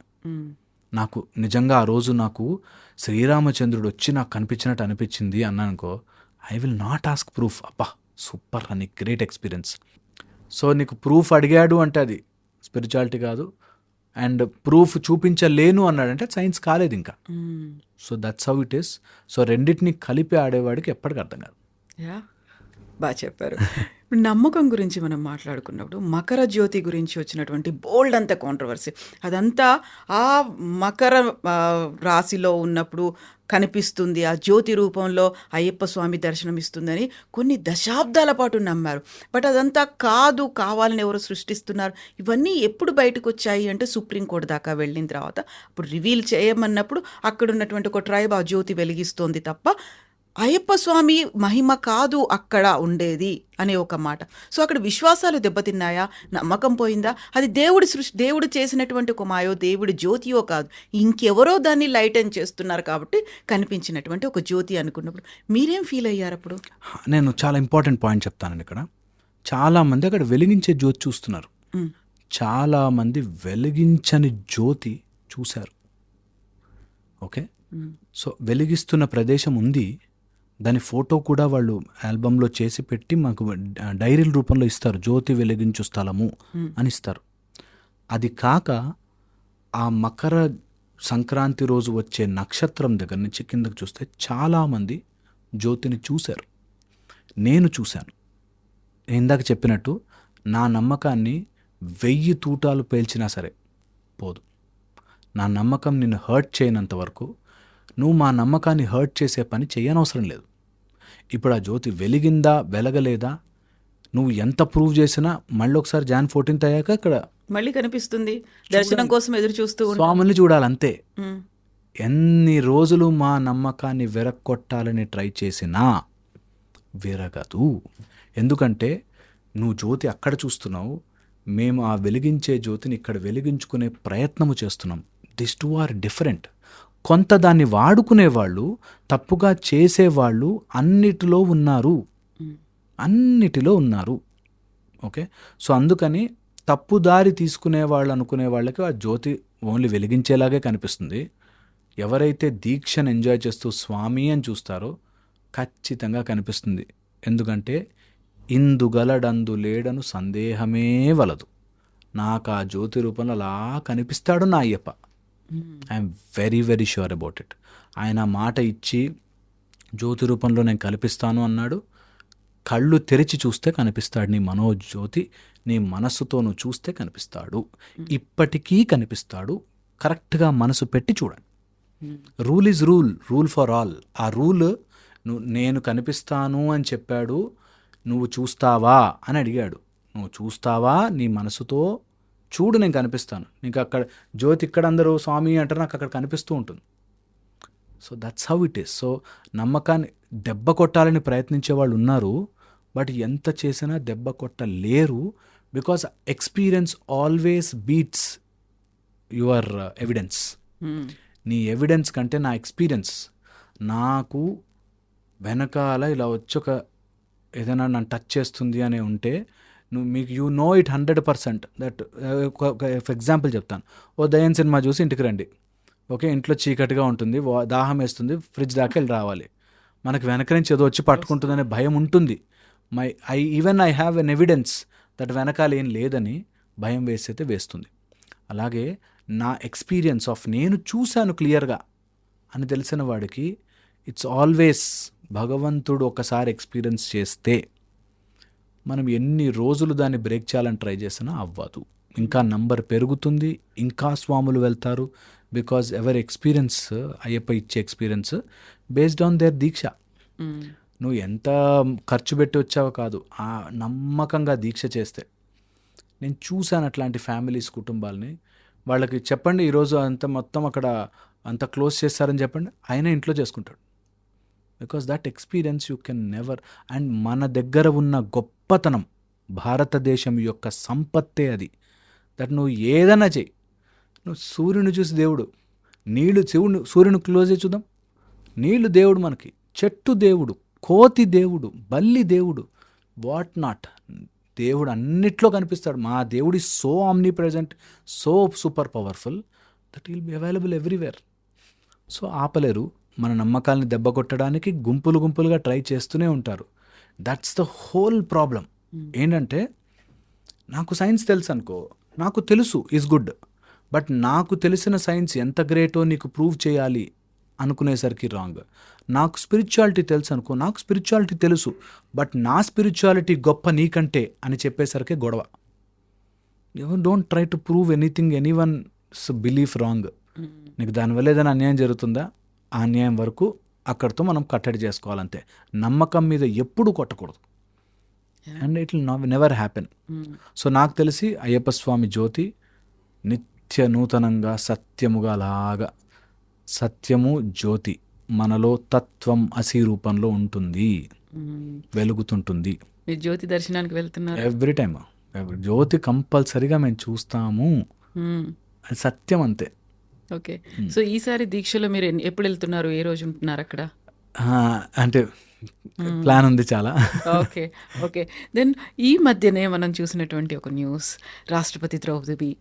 నాకు నిజంగా ఆ రోజు నాకు శ్రీరామచంద్రుడు వచ్చి నాకు కనిపించినట్టు అనిపించింది అన్నానుకో, I will not ask proof. అబ్బా సూపర్ అని, గ్రేట్ ఎక్స్పీరియన్స్. సో నీకు ప్రూఫ్ అడిగాడు అంటే అది స్పిరిచువాలిటీ కాదు. అండ్ ప్రూఫ్ చూపించలేను అన్నాడంటే సైన్స్ కాలేదు ఇంకా. So that's how it is. So రెండింటిని కలిపి ఆడేవాడికి ఎప్పటికీ అర్థం కాదు. బాగా చెప్పారు. ఇప్పుడు నమ్మకం గురించి మనం మాట్లాడుకున్నప్పుడు మకర జ్యోతి గురించి వచ్చినటువంటి బోల్డ్ అంత కాంట్రవర్సీ, అదంతా ఆ మకర రాశిలో ఉన్నప్పుడు కనిపిస్తుంది, ఆ జ్యోతి రూపంలో అయ్యప్ప స్వామి దర్శనం ఇస్తుందని కొన్ని దశాబ్దాల పాటు నమ్మారు. బట్ అదంతా కాదు, కావాలని ఎవరు సృష్టిస్తున్నారు. ఇవన్నీ ఎప్పుడు బయటకు వచ్చాయి అంటే సుప్రీంకోర్టు దాకా వెళ్ళిన తర్వాత అప్పుడు రివీల్ చేయమన్నప్పుడు అక్కడ ఉన్నటువంటి ఒక ట్రైబ్ ఆ జ్యోతి వెలిగిస్తోంది తప్ప అయ్యప్ప స్వామి మహిమ కాదు అక్కడ ఉండేది అనే ఒక మాట. సో అక్కడ విశ్వాసాలు దెబ్బతిన్నాయా, నమ్మకం పోయిందా? అది దేవుడు చేసినటువంటి ఒక మాయో, దేవుడి జ్యోతియో కాదు, ఇంకెవరో దాన్ని లైటన్ చేస్తున్నారు కాబట్టి కనిపించినటువంటి ఒక జ్యోతి అనుకున్నప్పుడు మీరేం ఫీల్ అయ్యారు అప్పుడు? నేను చాలా ఇంపార్టెంట్ పాయింట్ చెప్తానండి. ఇక్కడ చాలామంది అక్కడ వెలిగించే జ్యోతి చూస్తున్నారు, చాలామంది వెలిగించని జ్యోతి చూశారు. ఓకే, సో వెలిగిస్తున్న ప్రదేశం ఉంది, దాని ఫోటో కూడా వాళ్ళు ఆల్బంలో చేసి పెట్టి మాకు డైరీల రూపంలో ఇస్తారు, జ్యోతి వెలిగించు స్థలము అని ఇస్తారు. అది కాక ఆ మకర సంక్రాంతి రోజు వచ్చే నక్షత్రం దగ్గర నుంచి కిందకు చూస్తే చాలామంది జ్యోతిని చూశారు. నేను చూశాను. ఇందాక చెప్పినట్టు నా నమ్మకాన్ని 1000 తూటాలు పేల్చినా సరే పోదు. నా నమ్మకం నిన్ను హర్ట్ చేయనంత వరకు నువ్వు మా నమ్మకాన్ని హర్ట్ చేసే పని చేయనవసరం లేదు. ఇప్పుడు ఆ జ్యోతి వెలిగిందా వెలగలేదా నువ్వు ఎంత ప్రూవ్ చేసినా మళ్ళీ ఒకసారి Jan 14th అయ్యాక ఇక్కడ మళ్ళీ కనిపిస్తుంది. దర్శనం కోసం ఎదురు చూస్తూ స్వాముల్ని చూడాలంతే. ఎన్ని రోజులు మా నమ్మకాన్ని విరగొట్టాలని ట్రై చేసినా విరగదు. ఎందుకంటే నువ్వు జ్యోతి అక్కడ చూస్తున్నావు, మేము ఆ వెలిగించే జ్యోతిని ఇక్కడ వెలిగించుకునే ప్రయత్నము చేస్తున్నాం. This two are different. కొంత దాన్ని వాడుకునేవాళ్ళు, తప్పుగా చేసేవాళ్ళు అన్నిటిలో ఉన్నారు. ఓకే, సో అందుకని తప్పుదారి తీసుకునే వాళ్ళు అనుకునే వాళ్ళకి ఆ జ్యోతి ఓన్లీ వెలిగించేలాగే కనిపిస్తుంది. ఎవరైతే దీక్షను ఎంజాయ్ చేస్తూ స్వామి అని చూస్తారో ఖచ్చితంగా కనిపిస్తుంది. ఎందుకంటే ఇందుగలడందు లేడను సందేహమే వలదు. నాకు ఆ జ్యోతి రూపంలో అలా కనిపిస్తాడు నా Ayyappa. I'm very sure about it. ఆయన మాట ఇచ్చి జ్యోతి రూపంలో నేను కనిపిస్తాను అన్నాడు. కళ్ళు తెరిచి చూస్తే కనిపిస్తాడు నీ మనోజ్యోతి, నీ మనస్సుతో నువ్వు చూస్తే కనిపిస్తాడు, ఇప్పటికీ కనిపిస్తాడు. కరెక్ట్గా మనసు పెట్టి చూడండి. Rule is rule for all. ఆ రూల్ నేను కనిపిస్తాను అని చెప్పాడు, నువ్వు చూస్తావా అని అడిగాడు. నువ్వు చూస్తావా, నీ మనసుతో చూడు, నేను కనిపిస్తాను నీకు. అక్కడ జ్యోతి ఇక్కడ అందరూ స్వామి అంటారు, నాకు అక్కడ కనిపిస్తూ ఉంటుంది. So that's how it is. So నమ్మకాన్ని దెబ్బ కొట్టాలని ప్రయత్నించే వాళ్ళు ఉన్నారు, బట్ ఎంత చేసినా దెబ్బ కొట్టలేరు. Because experience always beats your evidence. నీ ఎవిడెన్స్ కంటే నా ఎక్స్పీరియన్స్. నాకు వెనకాల ఇలా వచ్చి ఒక ఏదైనా నన్ను టచ్ చేస్తుంది అని ఉంటే నువ్వు మీకు you know it 100% that. For example చెప్తాను, ఓ దయ్యం సినిమా చూసి ఇంటికి రండి, ఓకే, ఇంట్లో చీకటిగా ఉంటుంది, దాహం వేస్తుంది, ఫ్రిడ్జ్ దాకా వెళ్ళి రావాలి, మనకు వెనక నుంచి ఏదో వచ్చి పట్టుకుంటుందనే భయం ఉంటుంది. I have an evidence that వెనకాల ఏం లేదని భయం వేసైతే వేస్తుంది. అలాగే నా ఎక్స్పీరియన్స్ ఆఫ్ నేను చూశాను క్లియర్గా అని తెలిసిన వాడికి ఇట్స్ ఆల్వేస్ భగవంతుడు ఒకసారి ఎక్స్పీరియన్స్ చేస్తే మనం ఎన్ని రోజులు దాన్ని బ్రేక్ చేయాలని ట్రై చేసినా అవ్వదు. ఇంకా నంబర్ పెరుగుతుంది, ఇంకా స్వాములు వెళ్తారు. బికాజ్ ఎవరి ఎక్స్పీరియన్స్, అయ్యప్ప ఇచ్చే ఎక్స్పీరియన్స్ బేస్డ్ ఆన్ దేర్ దీక్ష. నువ్వు ఎంత ఖర్చు పెట్టి వచ్చావో కాదు, ఆ నమ్మకంగా దీక్ష చేస్తే. నేను చూశాను అట్లాంటి ఫ్యామిలీస్, కుటుంబాలని. వాళ్ళకి చెప్పండి ఈరోజు అంత మొత్తం అక్కడ అంత క్లోజ్ చేస్తారని చెప్పండి, ఆయన ఇంట్లో చేసుకుంటాడు. Because that experience you can never. And మన దగ్గర ఉన్న గొప్పతనం, భారతదేశం యొక్క సంపత్తే అది. దట్ నువ్వు ఏదైనా చెయ్యి, నువ్వు సూర్యుని చూసి దేవుడు, నీళ్లు సూర్యుని క్లోజ్ చేసి చూద్దాం, నీళ్లు దేవుడు మనకి, చెట్టు దేవుడు, కోతి దేవుడు, బల్లి దేవుడు, వాట్ నాట్, దేవుడు అన్నిట్లో కనిపిస్తాడు. మా దేవుడు is so omni present, so super powerful that will be available everywhere. So ఆపలేరు. మన నమ్మకాలని దెబ్బ కొట్టడానికి గుంపులుగా ట్రై చేస్తూనే ఉంటారు. That's the whole problem. ఏంటంటే నాకు సైన్స్ తెలుసు అనుకో, నాకు తెలుసు ఈజ్ గుడ్, బట్ నాకు తెలిసిన సైన్స్ ఎంత గ్రేటో నీకు ప్రూవ్ చేయాలి అనుకునేసరికి రాంగ్. నాకు స్పిరిచువాలిటీ తెలుసు అనుకో, నాకు స్పిరిచువాలిటీ తెలుసు, బట్ నా స్పిరిచువాలిటీ గొప్ప నీకంటే అని చెప్పేసరికి గొడవ. Don't try to prove anything, anyone's belief wrong. నీకు దానివల్ల ఏదైనా అన్యాయం జరుగుతుందా, ఆ అన్యాయం వరకు అక్కడితో మనం కట్టడి చేసుకోవాలంతే. నమ్మకం మీద ఎప్పుడు కొట్టకూడదు. And it will never happen. So నాకు తెలిసి అయ్యప్ప స్వామి జ్యోతి నిత్య నూతనంగా సత్యముగా అలాగా, సత్యము జ్యోతి మనలో తత్వం అసి రూపంలో ఉంటుంది, వెలుగుతుంటుంది. మీరు జ్యోతి దర్శనానికి వెళ్తున్నారు? ఎవ్రీ టైమ్ జ్యోతి కంపల్సరీగా మేము చూస్తాము, అది సత్యం అంతే. ఓకే. సో ఈసారి దీక్షలో మీరు ఎప్పుడు వెళ్తున్నారు, ఏ రోజు ఉంటున్నారు అక్కడ? అంటే ప్లాన్ ఉంది చాలా. ఓకే. దెన్ ఈ మధ్యనే మనం చూసినటువంటి ఒక న్యూస్, రాష్ట్రపతి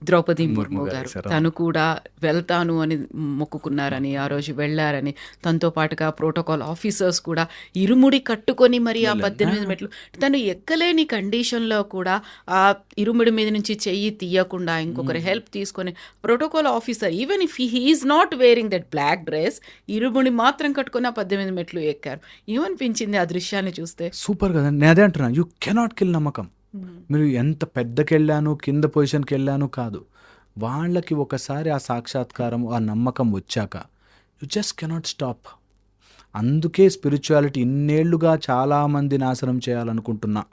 ద్రౌపది ముర్ము గారు తను కూడా వెళ్తాను అని మొక్కుకున్నారని, ఆ రోజు వెళ్ళారని, తనతో పాటుగా ప్రోటోకాల్ ఆఫీసర్స్ కూడా ఇరుముడి కట్టుకొని మరి ఆ 18 మెట్లు తను ఎక్కలేని కండిషన్లో కూడా ఆ ఇరుముడి మీద నుంచి చెయ్యి తీయకుండా ఇంకొకరి హెల్ప్ తీసుకొని protocol officer, even if he is not wearing that black dress, ఇరుముడి మాత్రం కట్టుకొని ఆ 18 మెట్లు ఎక్కారు. ఏమనిపించింది ఆ దృశ్యాన్ని చూస్తే? సూపర్ కదా. నేను అదే అంటున్నాను, యూ కెనాట్ కిల్ నమ్మకం. మీరు ఎంత పెద్దకి వెళ్ళాను, కింద పొజిషన్కి వెళ్ళాను కాదు, వాళ్ళకి ఒకసారి ఆ సాక్షాత్కారం, ఆ నమ్మకం వచ్చాక యు జస్ట్ కెనాట్ స్టాప్. అందుకే స్పిరిచువాలిటీ ఇన్నేళ్లుగా చాలామంది నాశనం చేయాలనుకుంటున్నా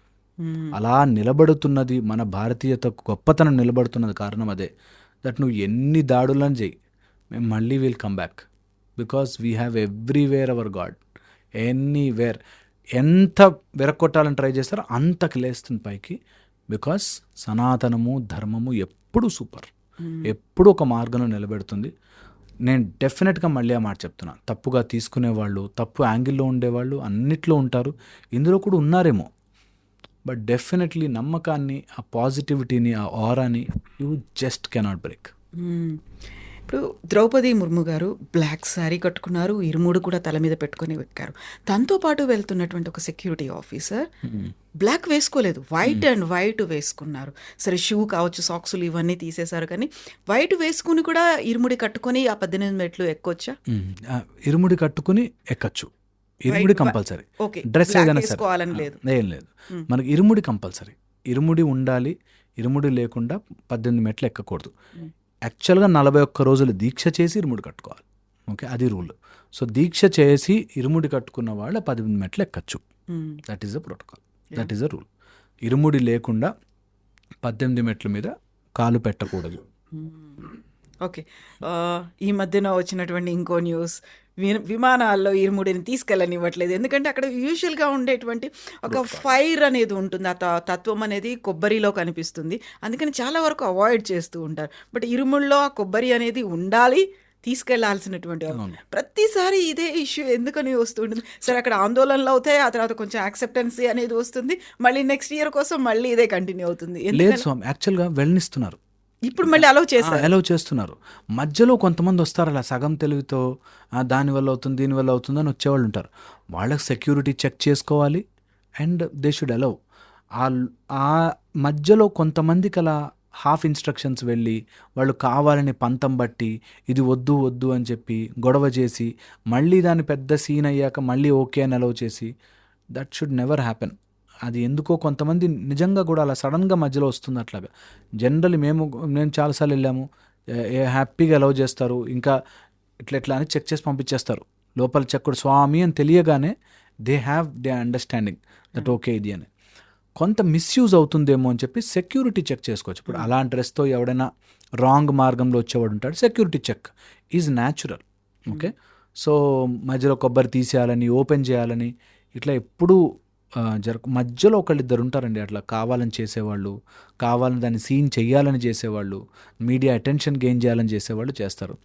అలా నిలబడుతున్నది. మన భారతీయత గొప్పతనం నిలబడుతున్నది కారణం అదే. దట్ నువ్వు ఎన్ని దాడులను చేయి, మేము మళ్ళీ will come back, because we have everywhere hour God, anywhere. ఎంత వెరక్కొట్టాలని ట్రై చేస్తారో అంతకు లేస్తుంది పైకి. బికాస్ సనాతనము ధర్మము ఎప్పుడు సూపర్, ఎప్పుడు ఒక మార్గంలో నిలబెడుతుంది. నేను డెఫినెట్గా మళ్ళీ ఆ మాట చెప్తున్నా, తప్పుగా తీసుకునేవాళ్ళు, తప్పు యాంగిల్లో ఉండేవాళ్ళు అన్నిట్లో ఉంటారు, ఇందులో కూడా ఉన్నారేమో. బట్ డెఫినెట్లీ నమ్మకాన్ని, ఆ పాజిటివిటీని, ఆ ఆరాని యూ జస్ట్ కెనాట్ బ్రేక్. ఇప్పుడు ద్రౌపది ముర్ము గారు బ్లాక్ శారీ కట్టుకున్నారు, ఇరుముడు కూడా తల మీద పెట్టుకొని ఎక్కారు. తనతో పాటు వెళ్తున్నటువంటి ఒక సెక్యూరిటీ ఆఫీసర్ బ్లాక్ వేసుకోలేదు, వైట్ అండ్ వైట్ వేసుకున్నారు. సరే షూ కావచ్చు, సాక్సులు ఇవన్నీ తీసేశారు, కానీ వైట్ వేసుకుని కూడా ఇరుముడి కట్టుకొని ఆ 18 మెట్లు ఎక్కొచ్చా? ఇరుముడి కట్టుకుని ఎక్కచ్చు, ఇరుముడి కంపల్సరీ. డ్రెస్ ఏదైనా సరే లేదు, ఏం లేదు, మనకి ఇరుముడి కంపల్సరీ. ఇరుముడి ఉండాలి, ఇరుముడి లేకుండా 18 మెట్లు ఎక్కకూడదు. యాక్చువల్గా 41 రోజులు దీక్ష చేసి ఇరుముడి కట్టుకోవాలి, ఓకే, అది రూల్. సో దీక్ష చేసి ఇరుముడి కట్టుకున్న వాళ్ళు 18 మెట్లు ఎక్కచ్చు. That is the protocol, that is the rule. ఇరుముడి లేకుండా 18 మెట్ల మీద కాలు పెట్టకూడదు. ఓకే. ఈ మధ్యన వచ్చినటువంటి ఇంకో న్యూస్, విమానాల్లో ఇరుముడిని తీసుకెళ్ళనివ్వట్లేదు. ఎందుకంటే అక్కడ యూజువల్గా ఉండేటువంటి ఒక ఫైర్ అనేది ఉంటుంది, ఆ తత్వం అనేది కొబ్బరిలో కనిపిస్తుంది, అందుకని చాలా వరకు అవాయిడ్ చేస్తూ ఉంటారు. బట్ ఇరుముడిలో ఆ కొబ్బరి అనేది ఉండాలి, తీసుకెళ్లాల్సినటువంటి అవును. ప్రతిసారి ఇదే ఇష్యూ ఎందుకని వస్తుంటుంది? సరే అక్కడ ఆందోళనలు అవుతాయి, ఆ తర్వాత కొంచెం యాక్సెప్టెన్సీ అనేది వస్తుంది, మళ్ళీ నెక్స్ట్ ఇయర్ కోసం మళ్ళీ ఇదే కంటిన్యూ అవుతుంది. లేదు ఎందుకని స్వామి, యాక్చువల్గా వెళ్ళనిస్తున్నారు, ఇప్పుడు మళ్ళీ అలౌ చేశారు? అలౌ చేస్తున్నారు. మధ్యలో కొంతమంది వస్తారు అలా సగం తెలివితో దానివల్ల అవుతుంది దీనివల్ల అవుతుంది అని వచ్చేవాళ్ళు ఉంటారు. వాళ్ళకి సెక్యూరిటీ చెక్ చేసుకోవాలి అండ్ దే షుడ్ అలౌ. ఆ మధ్యలో కొంతమందికి అలా హాఫ్ ఇన్స్ట్రక్షన్స్ వెళ్ళి వాళ్ళు కావాలని పంతం బట్టి ఇది వద్దు వద్దు అని చెప్పి గొడవ చేసి మళ్ళీ దాన్ని పెద్ద సీన్ అయ్యాక మళ్ళీ ఓకే అని అలౌ చేసి, దట్ షుడ్ నెవర్ హ్యాపెన్. అది ఎందుకో కొంతమంది నిజంగా కూడా అలా సడన్గా మధ్యలో వస్తుంది అట్లాగా. జనరల్లీ నేను చాలాసార్లు వెళ్ళాము, హ్యాపీగా అలౌ చేస్తారు, ఇంకా ఇట్లా అని చెక్ చేసి పంపించేస్తారు. లోపల చెక్కుడు స్వామి అని తెలియగానే దే అండర్స్టాండింగ్ దట్ ఓకే ఇది అని. కొంత మిస్యూజ్ అవుతుందేమో అని చెప్పి సెక్యూరిటీ చెక్ చేసుకోవచ్చు. ఇప్పుడు అలాంటి డ్రెస్తో ఎవడైనా రాంగ్ మార్గంలో వచ్చేవాడు ఉంటాడు, security check is natural. Okay, so మధ్యలో కొబ్బరి తీసేయాలని ఓపెన్ చేయాలని ఇట్లా ఎప్పుడూ మధ్యలో ఒకళ్ళిద్దరు ఉంటారండి అట్లా కావాలని చేసేవాళ్ళు, కావాలని దాన్ని సీన్ చెయ్యాలని చేసేవాళ్ళు, మీడియా అటెన్షన్ గెయిన్ చేయాలని చేసేవాళ్ళు చేస్తారు.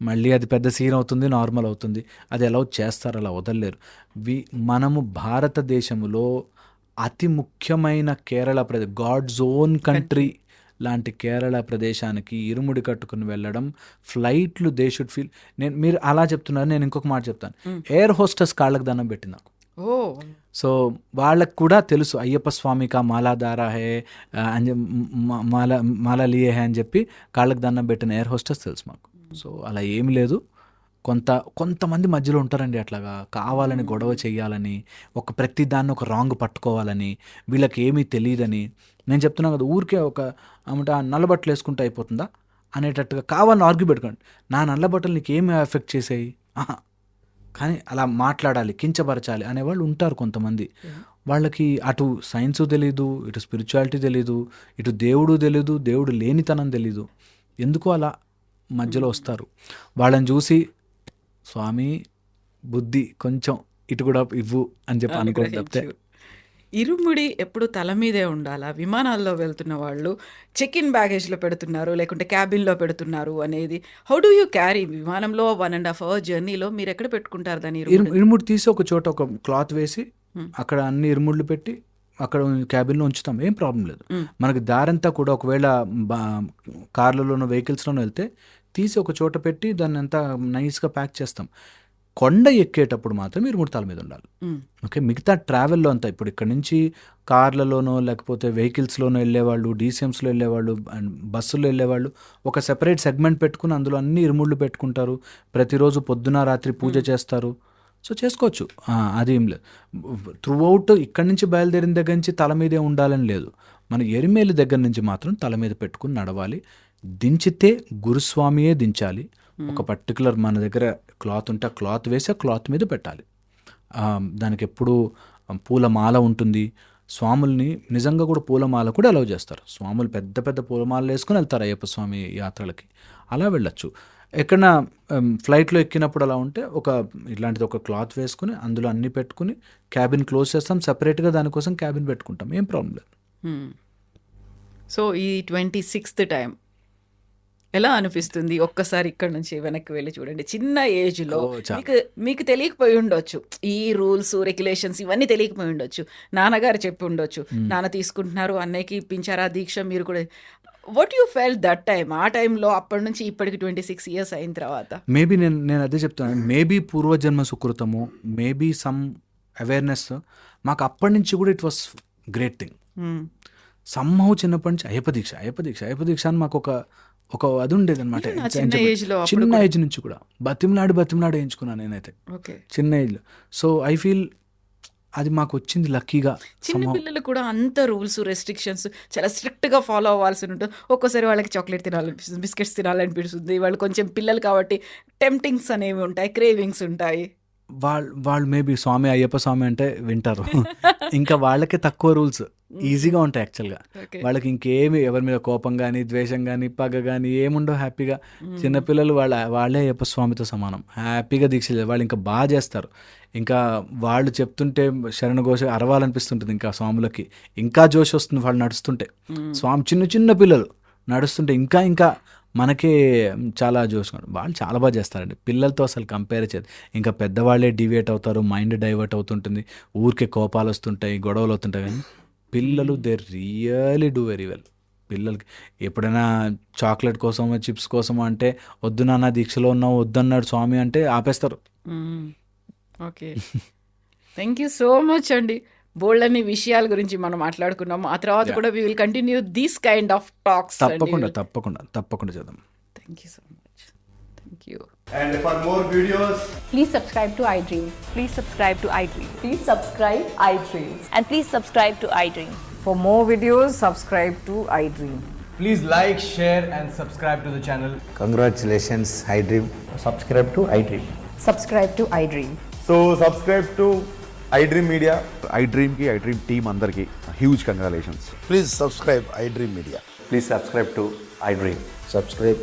మళ్ళీ అది పెద్ద సీన్ అవుతుంది, నార్మల్ అవుతుంది. అది ఎలా చేస్తారు, అలా వదలలేరు. మనము భారతదేశంలో అతి ముఖ్యమైన కేరళ ప్రదేశ్, గాడ్స్ ఓన్ కంట్రీ లాంటి కేరళ ప్రదేశానికి ఇరుముడి కట్టుకుని వెళ్ళడం, ఫ్లైట్లు దే షుడ్ ఫీల్. మీరు అలా చెప్తున్నారు, నేను ఇంకొక మాట చెప్తాను. ఎయిర్ హోస్టెస్ కాళ్ళకు దండం పెట్టింది నాకు. సో వాళ్ళకు కూడా తెలుసు అయ్యప్ప స్వామికి మాలాదారా హే అని మాలా లియే హే అని చెప్పి కాళ్ళకు దండం పెట్టిన ఎయిర్ హోస్టెస్ తెలుసు మాకు. సో అలా ఏమి లేదు. కొంతమంది మధ్యలో ఉంటారండి అట్లాగా కావాలని గొడవ చేయాలని, ప్రతి దాన్ని ఒక రాంగ్ పట్టుకోవాలని, వీళ్ళకి ఏమీ తెలియదని. నేను చెప్తున్నాను కదా, ఊరికే ఆ నల్ల బట్టలు వేసుకుంటే అయిపోతుందా అనేటట్టుగా కావాలని ఆర్గ్యూ పెట్టుకోండి. నా నల్ల బట్టలు నీకు ఏమి ఎఫెక్ట్ చేసాయి, కానీ అలా మాట్లాడాలి, కించపరచాలి అనేవాళ్ళు ఉంటారు కొంతమంది. వాళ్ళకి అటు సైన్స్ తెలీదు, ఇటు స్పిరిచువాలిటీ తెలీదు, ఇటు దేవుడు తెలీదు, దేవుడు లేనితనం తెలీదు. ఎందుకు అలా మధ్యలో వస్తారు. వాళ్ళని చూసి స్వామి బుద్ధి కొంచెం ఇటు కూడా ఇవ్వు అని చెప్పి అనుకోని తప్పితే. ఇరుముడి ఎప్పుడు తల మీదే ఉండాలా? విమానాల్లో వెళ్తున్న వాళ్ళు చెక్ ఇన్ బ్యాగేజ్లో పెడుతున్నారు, లేకుంటే క్యాబిన్లో పెడుతున్నారు అనేది హౌ డూ యూ క్యారీ? విమానంలో 1.5 hour జర్నీలో మీరు ఎక్కడ పెట్టుకుంటారు దాన్ని? ఇరుముడి తీసి ఒక చోట ఒక క్లాత్ వేసి అక్కడ అన్ని ఇరుముళ్ళు పెట్టి అక్కడ క్యాబిన్లో ఉంచుతాం, ఏం ప్రాబ్లం లేదు. మనకి దారంతా కూడా ఒకవేళ కార్లలోనో వెహికల్స్లోనో వెళ్తే తీసి ఒక చోట పెట్టి దాన్ని అంతా నైస్గా ప్యాక్ చేస్తాం. కొండ ఎక్కేటప్పుడు మాత్రం ఇరుముడి తల మీద ఉండాలి. ఓకే, మిగతా ట్రావెల్లో అంతా ఇప్పుడు ఇక్కడ నుంచి కార్లలోనో లేకపోతే వెహికల్స్లోనో వెళ్ళేవాళ్ళు, డీసీఎంస్లో వెళ్ళేవాళ్ళు, బస్సులో వెళ్ళేవాళ్ళు ఒక సెపరేట్ సెగ్మెంట్ పెట్టుకుని అందులో అన్ని ఇరుముళ్ళు పెట్టుకుంటారు. ప్రతిరోజు పొద్దున రాత్రి పూజ చేస్తారు. సో చేసుకోవచ్చు, అది ఏం లేదు. త్రూ అవుట్ ఇక్కడి నుంచి బయలుదేరిన దగ్గర నుంచి తల మీదే ఉండాలని లేదు. మన ఎరిమేలి దగ్గర నుంచి మాత్రం తల మీద పెట్టుకుని నడవాలి. దించితే గురుస్వామియే దించాలి. ఒక పర్టికులర్ మన దగ్గర క్లాత్ ఉంటే ఆ క్లాత్ వేసి ఆ క్లాత్ మీద పెట్టాలి. దానికి ఎప్పుడు పూలమాల ఉంటుంది. స్వాముల్ని నిజంగా కూడా పూలమాల కూడా అలౌ చేస్తారు. స్వాములు పెద్ద పెద్ద పూలమాలలు వేసుకుని వెళ్తారు అయ్యప్ప స్వామి యాత్రలకి, అలా వెళ్ళొచ్చు. ఎక్కడన్నా ఫ్లైట్లో ఎక్కినప్పుడు అలా ఉంటే ఇట్లాంటిది ఒక క్లాత్ వేసుకుని అందులో అన్నీ పెట్టుకుని క్యాబిన్ క్లోజ్ చేస్తాం, సపరేట్గా దానికోసం క్యాబిన్ పెట్టుకుంటాం, ఏం ప్రాబ్లం లేదు. సో ఈ 26th టైం ఎలా అనిపిస్తుంది? ఒక్కసారి ఇక్కడ నుంచి వెనక్కి వెళ్ళి చూడండి. చిన్న ఏజ్లో మీకు తెలియకపోయి ఉండొచ్చు, ఈ రూల్స్ రెగ్యులేషన్స్ ఇవన్నీ తెలియకపోయి ఉండొచ్చు. నాన్నగారు చెప్పి ఉండొచ్చు, నాన్న తీసుకుంటున్నారు, అన్నయ్యకి ఇప్పించారా దీక్ష, మీరు కూడా. What you felt that time? ఆ టైంలో అప్పటి నుంచి ఇప్పటికి 26 years అయిన తర్వాత మేబీ నేను అదే చెప్తాను, మేబీ పూర్వజన్మ సుకృతము, మేబీ సమ్ అవేర్నెస్ మాకు అప్పటి నుంచి కూడా it was great thing. Somehow చిన్నప్పటి నుంచి అయ్యప్ప దీక్ష అని మాకు ఒక అది ఉండేది అనమాట. చిన్న ఏజ్ నుంచి కూడా బతిమలాడి వేయించుకున్నాను నేనైతే చిన్న ఏజ్లో. సో ఐ ఫీల్ అది మాకు వచ్చింది లక్కీగా. చిన్న పిల్లలు కూడా అంత రూల్స్ రెస్ట్రిక్షన్స్ చాలా స్ట్రిక్ట్గా ఫాలో అవ్వాల్సి ఉంటుంది. ఒక్కోసారి వాళ్ళకి చాక్లెట్ తినాలనిపిస్తుంది, బిస్కెట్స్ తినాలనిపిస్తుంది. వాళ్ళు కొంచెం పిల్లలు కాబట్టి టెంప్టింగ్స్ అనేవి ఉంటాయి, క్రేవింగ్స్ ఉంటాయి. వాళ్ళు మేబీ అయ్యప్ప స్వామి అంటే వింటారు. ఇంకా వాళ్ళకే తక్కువ రూల్స్ ఈజీగా ఉంటాయి యాక్చువల్గా. వాళ్ళకి ఇంకేమి ఎవరి మీద కోపం కానీ ద్వేషం కానీ పగ కానీ ఏముండవు. హ్యాపీగా చిన్నపిల్లలు వాళ్ళే అయ్యప్ప స్వామితో సమానం, హ్యాపీగా దీక్ష వాళ్ళు ఇంకా బాగా చేస్తారు. ఇంకా వాళ్ళు చెప్తుంటే శరణఘోష అరవాలనిపిస్తుంటుంది. ఇంకా స్వాములకి ఇంకా జోష్ వస్తుంది వాళ్ళు నడుస్తుంటే. స్వామి చిన్న పిల్లలు నడుస్తుంటే ఇంకా మనకే చాలా చూసుకుంటాం. వాళ్ళు చాలా బాగా చేస్తారండి. పిల్లలతో అసలు కంపేర్ చేయదు. ఇంకా పెద్దవాళ్ళే డివియేట్ అవుతారు, మైండ్ డైవర్ట్ అవుతుంటుంది, ఊరికే కోపాలు వస్తుంటాయి, గొడవలు అవుతుంటాయి. కానీ పిల్లలు they really do very well. పిల్లలకి ఎప్పుడైనా చాక్లెట్ కోసమో చిప్స్ కోసమో అంటే వద్దు నాన్న దీక్షలో ఉన్నావు వద్దన్నాడు స్వామి అంటే ఆపేస్తారు. Okay, thank you so much అండి. బోల్డ్ అన్ని విషయాల గురించి మనం మాట్లాడుకున్నాము. ఆ తర్వాత కూడా we will continue these kind of talks. తప్పకుండా చేద్దాం. Thank you so much. Thank you. And for more videos, Please subscribe to iDream. Please subscribe to iDream. Please subscribe iDream. And please subscribe to iDream. For more videos, subscribe to iDream. please like, share, and subscribe to the channel. Congratulations, iDream. subscribe to iDream. Subscribe to iDream. So subscribe to iDream Media. iDream team అందరికి huge congratulations. Please subscribe iDream Media. Please subscribe to iDream. Subscribe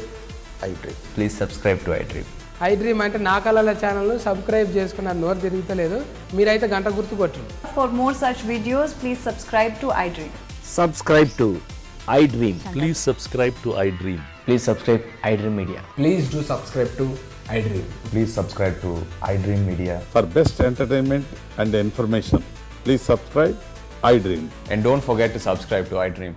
iDream. Please subscribe to iDream. iDream అంటే నా కళల ఛానల్ను subscribe చేసుకున్న నోరు తిరుగుతలేదు, మీరైతే గంట గుర్తు కొట్టండి. For more such videos, please subscribe to iDream. Subscribe to iDream. Please subscribe to iDream. Please subscribe iDream Media. Please do subscribe to iDream. Please subscribe to iDream Media. For best entertainment and information, please subscribe iDream. And don't forget to subscribe to iDream.